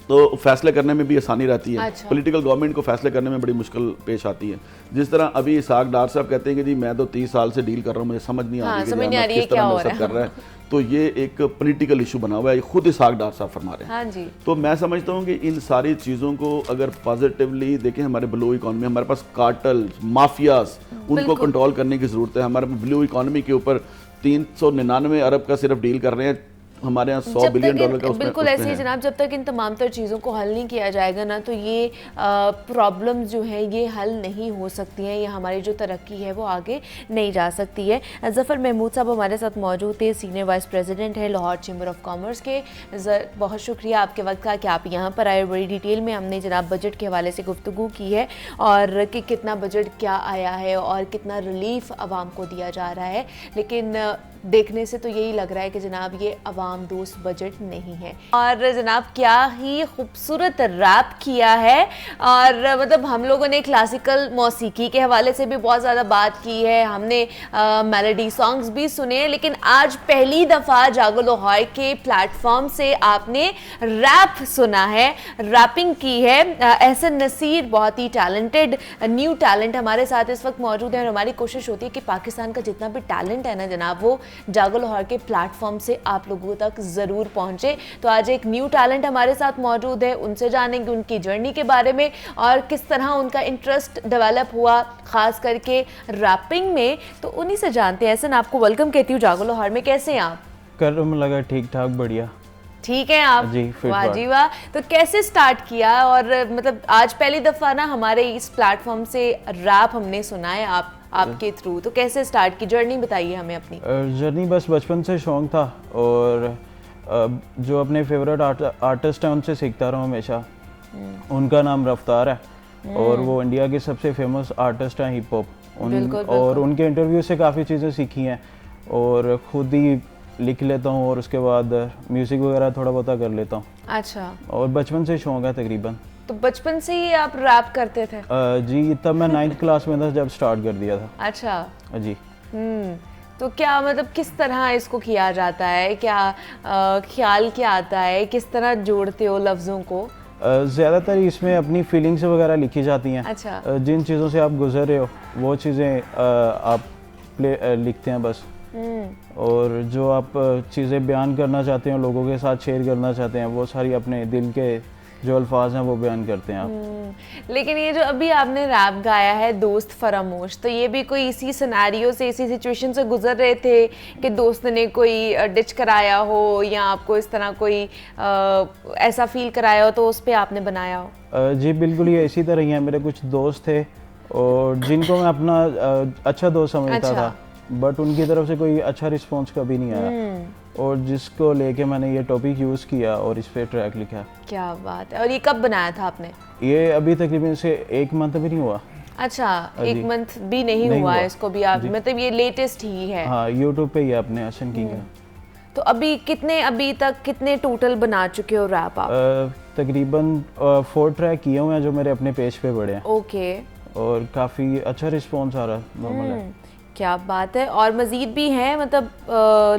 तो फैसले करने में भी आसानी रहती है। अच्छा। पॉलिटिकल गवर्नमेंट को फैसले करने में बड़ी मुश्किल पेश आती है। जिस तरह अभी इसहाक डार साहब कहते हैं कि जी मैं तो 30 साल से डील कर रहा हूँ, मुझे समझ नहीं आ रही कि किस तरह सब कर रहा है, तो ये एक पॉलिटिकल इशू बना हुआ है, खुद इसहाक डार साहब फरमा रहे हैं। हाँ जी। तो मैं समझता हूँ कि इन सारी चीज़ों को अगर पॉजिटिवली देखें, हमारे ब्लू इकॉनमी, हमारे पास कार्टल माफियाज, उनको कंट्रोल करने की ज़रूरत है। हमारे ब्लू इकॉनमी के ऊपर 399 अरब का सिर्फ डील कर रहे हैं, हमारे यहाँ 100 जब बिलियन तक डॉलर का बिल्कुल ऐसे ही है। जनाब, जब तक इन तमाम तर चीज़ों को हल नहीं किया जाएगा ना, तो ये प्रॉब्लम्स जो है ये हल नहीं हो सकती हैं, या हमारी जो तरक्की है वो आगे नहीं जा सकती है। ज़फ़र महमूद साहब हमारे साथ मौजूद थे, सीनियर वाइस प्रेसिडेंट है लाहौर चैम्बर ऑफ कॉमर्स के। बहुत शुक्रिया आपके वक्त का कि आप यहाँ पर आए। बड़ी डिटेल में हमने जनाब बजट के हवाले से गुफ्तगू की है, और कि कितना बजट क्या आया है और कितना रिलीफ आवाम को दिया जा रहा है। लेकिन देखने से तो यही लग रहा है कि जनाब ये अवाम दोस्त बजट नहीं है। और जनाब क्या ही खूबसूरत रैप किया है, और मतलब हम लोगों ने क्लासिकल मौसीकी के हवाले से भी बहुत ज़्यादा बात की है, हमने मेलोडी सॉन्ग्स भी सुने हैं, लेकिन आज पहली दफ़ा जागो लाहौर के प्लेटफॉर्म से आपने रैप सुना है, रैपिंग की है। एहसन नसीर बहुत ही टैलेंटेड न्यू टैलेंट हमारे साथ इस वक्त मौजूद है, और हमारी कोशिश होती है कि पाकिस्तान का जितना भी टैलेंट है ना जनाब, वो जागो लाहौर के प्लेटफॉर्म से आप लोगों तक ज़रूर पहुंचे। तो आज एक न्यू टैलेंट हमारे साथ मौजूद है, उनसे जानेंगे उनकी जर्नी के बारे में और किस तरह उनका इंटरेस्ट डेवलप हुआ ख़ास करके रैपिंग में। तो उन्हीं से जानते हैं। एहसन, आपको वेलकम कहती हूँ जागो लाहौर में। कैसे हैं आप? कर लगा ठीक ठाक, बढ़िया। ठीक है आप? जी, फिट वाह बात। जी वाह। तो कैसे स्टार्ट किया, और मतलब आज पहली दफ़ा ना हमारे इस प्लेटफॉर्म से रैप हमने सुना है आपके थ्रू, तो कैसे स्टार्ट की जर्नी बताइए हमें अपनी। जर्नी बस बचपन से शौक था, और जो अपने फेवरेट आर्टिस्ट हैं उनसे सीखता रहा हूँ हमेशा। उनका नाम रफ्तार है, और वो इंडिया के सबसे फेमस आर्टिस्ट हैं हिप हॉप। और उनके इंटरव्यू से काफ़ी चीज़ें सीखी हैं, और ख़ुद ही लिख लेता हूँ, और उसके बाद म्यूज़िक वगैरह थोड़ा बहुत कर लेता हूँ। अच्छा, और बचपन से शौक है तकरीबन। तो बचपन से ही आप रैप करते थे? जी, तब मैं 9th क्लास में था जब स्टार्ट कर दिया था। अच्छा जी। तो क्या मतलब किस तरह इसको किया जाता है, क्या ख्याल क्या आता है, किस तरह जोड़ते हो लफ्ज़ों को? ज़्यादातर इसमें अपनी फीलिंग्स वगैरह लिखी जाती हैं। अच्छा। जिन चीज़ों से आप गुजर रहे हो वो चीज़ें आप लिखते हैं बस। और जो आप चीज़ें बयान करना चाहते हैं, लोगों के साथ शेयर करना चाहते हैं, वो सारी अपने दिल के जो अल्फाज हैं वो बयान करते हैं आप। लेकिन ये जो अभी आपने रैप गाया है दोस्त फरामोश, तो ये भी कोई इसी सिनेरियो से, इसी सिचुएशन से गुजर रहे थे कि दोस्त ने कोई डिच कराया हो, या आपको इस तरह कोई ऐसा फील कराया हो तो उस पर आपने बनाया हो? जी बिल्कुल, ये इसी तरह ही है। मेरे कुछ दोस्त थे और जिनको मैं अपना अच्छा दोस्त समझता था, बट उनकी तरफ से कोई अच्छा रिस्पॉन्स कभी नहीं आया, और जिसको लेके मैंने ये टॉपिक यूज़ किया और इस पे ट्रैक लिखा। क्या बात है। और ये कब बनाया था आपने? ये अभी तकरीबन से 1 मंथ भी नहीं हुआ। अच्छा, 1 मंथ भी नहीं हुआ है इसको भी आप, मतलब ये लेटेस्ट ही है? हाँ, यूट्यूब पे ही आपने एहसन किंग है। तो अभी तक कितने टोटल बना चुके हो रैप आप? तकरीबन 4 ट्रैक किए हुए हैं जो मेरे अपने पेज पे पड़े हैं। ओके। और काफ़ी अच्छा रिस्पॉन्स आ रहा है, नॉर्मल है। क्या बात है। और मजीद भी हैं, मतलब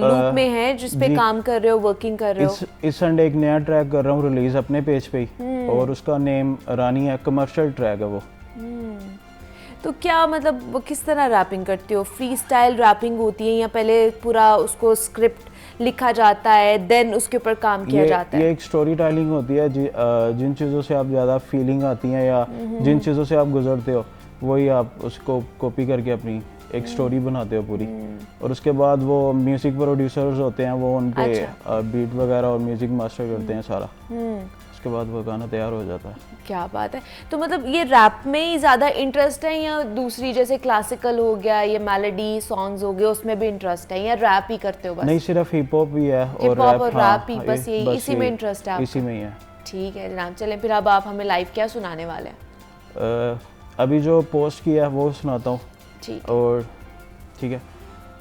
लूप में हैं जिस पे काम कर रहे हो, वर्किंग कर रहे हो? इस संडे एक नया ट्रैक कर रहा हूँ रिलीज अपने पेज पे ही, और उसका नेम रानी है, कमर्शियल ट्रैक है वो। तो क्या मतलब वो किस तरह रैपिंग करते हो? फ्री स्टाइल रैपिंग होती है, या पहले पूरा उसको स्क्रिप्ट लिखा जाता है देन उसके ऊपर काम किया जाता है? ये एक स्टोरी टेलिंग होती है। जिन चीज़ों से आप ज़्यादा फीलिंग आती हैं, या जिन चीज़ों से आप गुजरते हो, वही आप उसको कॉपी करके अपनी एक स्टोरी बनाते हो पूरी। और उसके बाद वो म्यूज़िक प्रोड्यूसर्स होते हैं, वो उन पे बीट वगैरह और म्यूज़िक मास्टर करते हैं सारा। उसके बाद वो गाना तैयार हो जाता है। क्या बात है। तो मतलब ये रैप में ही ज़्यादा इंटरेस्ट है, या दूसरी जैसे क्लासिकल हो गया, ये मेलोडी सॉन्ग्स हो गए, उसमें भी इंटरेस्ट है, या रैप ही करते हो बस? नहीं, सिर्फ हिप हॉप भी है और रैप ही, बस यही इसी में इंटरेस्ट है? इसी में ही है। ठीक है जनाब, चलें फिर अब आप हमें लाइव क्या सुनाने वाले हैं? अभी जो पोस्ट किया है वो सुनाता हूँ। ठीक। और ठीक है।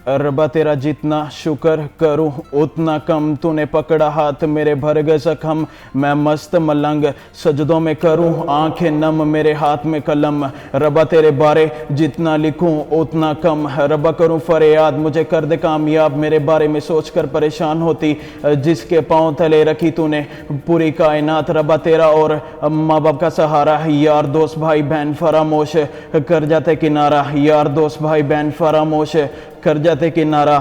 रब्बा तेरा जितना शुक्र करूं उतना कम, तूने पकड़ा हाथ मेरे भर गए जख्म, मैं मस्त मलंग सजदों में करूं आंखें नम, मेरे हाथ में कलम। रब्बा तेरे बारे जितना लिखूं उतना कम, रब्बा करूं फरियाद मुझे कर दे कामयाब, मेरे बारे में सोचकर परेशान होती जिसके पांव तले रखी तूने पूरी कायनात। रब्बा तेरा और माँ बाप का सहारा, यार दोस्त भाई बहन फरामोश कर जाते किनारा, यार दोस्त भाई बहन फरामोश कर जाते किनारा।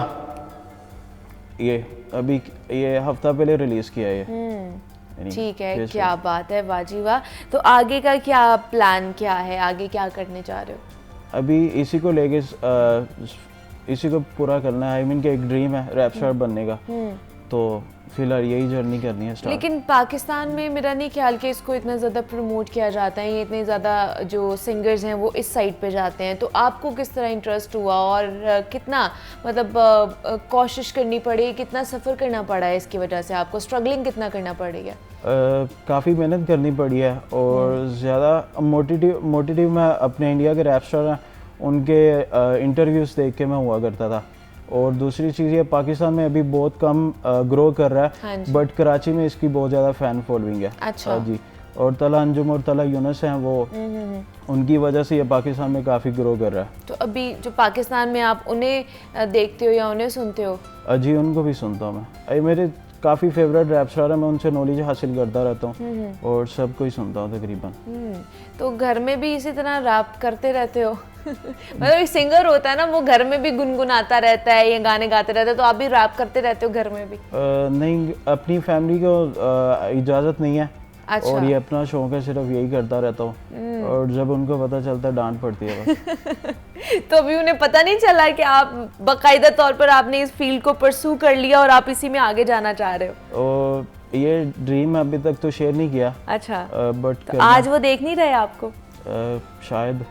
ये अभी ये हफ्ता पहले रिलीज किया है ये। ठीक है, क्या बात है, वाजी वाह। तो आगे का क्या प्लान, क्या है आगे, क्या करने जा रहे हो? अभी इसी को लेके इसी को पूरा करना है। आई मीन कि एक ड्रीम है रैप स्टार बनने का, तो फिलहाल यही जर्नी करनी है स्टार्ट। लेकिन पाकिस्तान में मेरा नहीं ख्याल कि इसको इतना ज़्यादा प्रमोट किया जाता है, ये इतने ज़्यादा जो सिंगर्स हैं वो इस साइड पे जाते हैं, तो आपको किस तरह इंटरेस्ट हुआ और कितना मतलब कोशिश करनी पड़ी, कितना सफ़र करना पड़ा है इसकी वजह से, आपको स्ट्रगलिंग कितना करना पड़ी है? काफ़ी मेहनत करनी पड़ी है और ज़्यादा मोटिव मैं अपने इंडिया के रैप स्टार हैं उनके इंटरव्यूज़ देख के मैं हुआ करता था। और दूसरी चीज़ ये पाकिस्तान में अभी बहुत कम ग्रो कर रहा हाँ है, जी। बट कराची में इसकी बहुत ज़्यादा फ़ैन फॉलोइंग है। अच्छा। जी, और तला अंजुम और तला यूनुस हैं वो, उनकी वजह से ये पाकिस्तान में काफ़ी ग्रो कर रहा है। तो अभी जो पाकिस्तान में आप उन्हें देखते हो या उन्हें सुनते हो? जी, उनको भी सुनता हूँ मैं। मेरे काफ़ी फेवरेट रैप स्टार है, मैं उनसे नॉलेज हासिल करता रहता हूँ और सब कोई सुनता हूँ तकरीबन। तो घर में भी इसी तरह रैप करते रहते हो? मतलब एक सिंगर होता है ना, वो घर में भी गुनगुनाता रहता है या गाने गाते रहता है, तो आप भी रैप करते रहते हो घर में भी? नहीं, अपनी फैमिली को इजाज़त नहीं है। अच्छा। और ये अपना शौक है, सिर्फ यही करता रहता हूँ और जब उनको पता चलता है डांट पड़ती है बस। तो अभी उन्हें पता नहीं चला कि आप बाकायदा तौर पर आपने इस फील्ड को परसू कर लिया और आप इसी में आगे जाना चाह रहे हो? और ये ड्रीम अभी तक तो शेयर नहीं किया। अच्छा। बट तो आज वो देख नहीं रहे आपको? शायद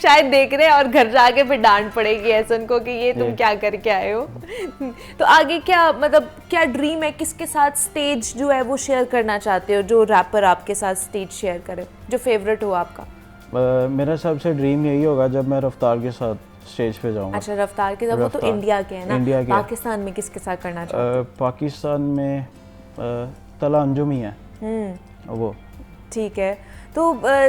शायद देख रहे हैं और घर जाके फिर डांट पड़ेगी ऐसन को कि ये तुम क्या करके आए हो। तो आगे क्या मतलब क्या ड्रीम है, किसके साथ स्टेज जो है वो शेयर करना चाहते हो, जो रैपर आपके साथ स्टेज शेयर करे, जो फेवरेट हो आपका? मेरा सबसे ड्रीम यही होगा जब मैं रफ्तार के साथ स्टेज पे जाऊंगा। अच्छा, रफ्तार के साथ? वो तो रफ्तार। इंडिया के हैं ना, इंडिया के। पाकिस्तान में किसके साथ करना चाहते हो? पाकिस्तान में तला अंजुम ही है वो। ठीक है। तो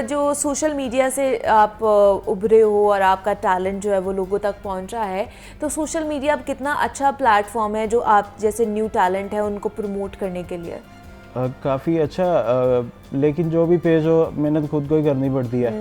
जो सोशल मीडिया से आप उभरे हो और आपका टैलेंट जो है वो लोगों तक पहुंचा है, तो सोशल मीडिया अब कितना अच्छा प्लेटफॉर्म है जो आप जैसे न्यू टैलेंट है उनको प्रमोट करने के लिए? काफ़ी अच्छा, लेकिन जो भी पेज हो मेहनत खुद को ही करनी पड़ती है।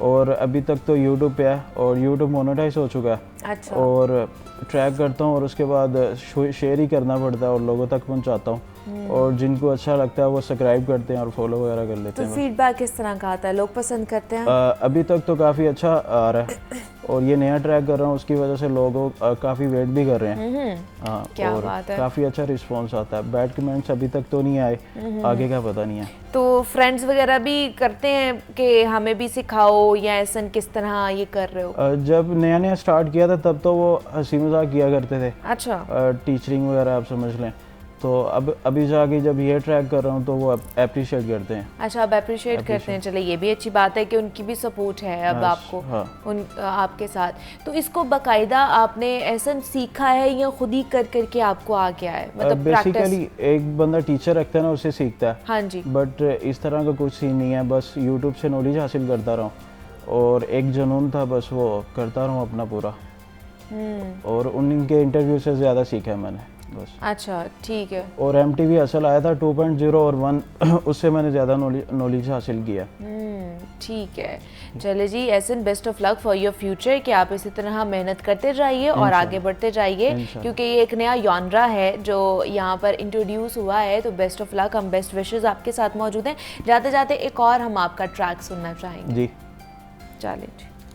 और अभी तक तो यूट्यूब पे है और यूट्यूब मोनेटाइज हो चुका है। अच्छा। और ट्रैक करता हूँ और उसके बाद शेयर ही करना पड़ता है और लोगों तक पहुँचाता हूँ और जिनको अच्छा लगता है वो सब्सक्राइब करते हैं और फॉलो वगैरह कर लेते तो हैं। फीडबैक किस तरह का आता है, लोग पसंद करते हैं? अभी तक तो काफ़ी अच्छा आ रहा है और ये नया ट्रैक कर रहा हूँ, उसकी वजह से लोग काफ़ी वेट भी कर रहे हैं। हाँ, क्या और बात है। काफ़ी अच्छा रिस्पॉन्स आता है। बैड कमेंट्स अभी तक तो नहीं आए, आगे का पता नहीं है। तो फ्रेंड्स वगैरह भी करते हैं कि हमें भी सिखाओ या ऐसा किस तरह ये कर रहे हो? जब नया नया स्टार्ट किया था तब तो वो हंसी मजाक किया करते थे। अच्छा। टीचरिंग वगैरह आप समझ लें। तो अब अभी जाके जब ये ट्रैक कर रहा हूँ तो वो अप्रिशिएट करते हैं। अच्छा, अब अप्रिशिएट करते हैं। चले, ये भी अच्छी बात है कि उनकी भी सपोर्ट है अब हाँ, आपको। हाँ। आपके साथ। तो इसको बाकायदा आपने ऐसा सीखा है या खुद ही कर करके आपको आ गया है, मतलब बेसिकली एक बंदा टीचर रखता है ना, उससे सीखता है। हाँ जी। बट इस तरह का कुछ सीन नहीं है, बस यूट्यूब से नॉलेज हासिल करता रहा हूँ और एक जुनून था, बस वो करता रहूँ अपना पूरा। और उनके इंटरव्यू से ज़्यादा सीखा है मैंने बस। अच्छा, ठीक है। और MTV असल आया था 2.0 और 1 उससे मैंने ज़्यादा नॉलेज हासिल किया। ठीक है। चले जी, ऐसे best of luck for your future कि आप इसी तरह मेहनत करते जाइए और आगे बढ़ते जाइए, क्योंकि ये एक नया जॉनरा है जो यहाँ पर इंट्रोड्यूस हुआ है। तो बेस्ट ऑफ लक, हम बेस्ट विशेस आपके साथ मौजूद हैं। जाते जाते एक और हम आपका ट्रैक सुनना चाहेंगे। जी चलिए जी।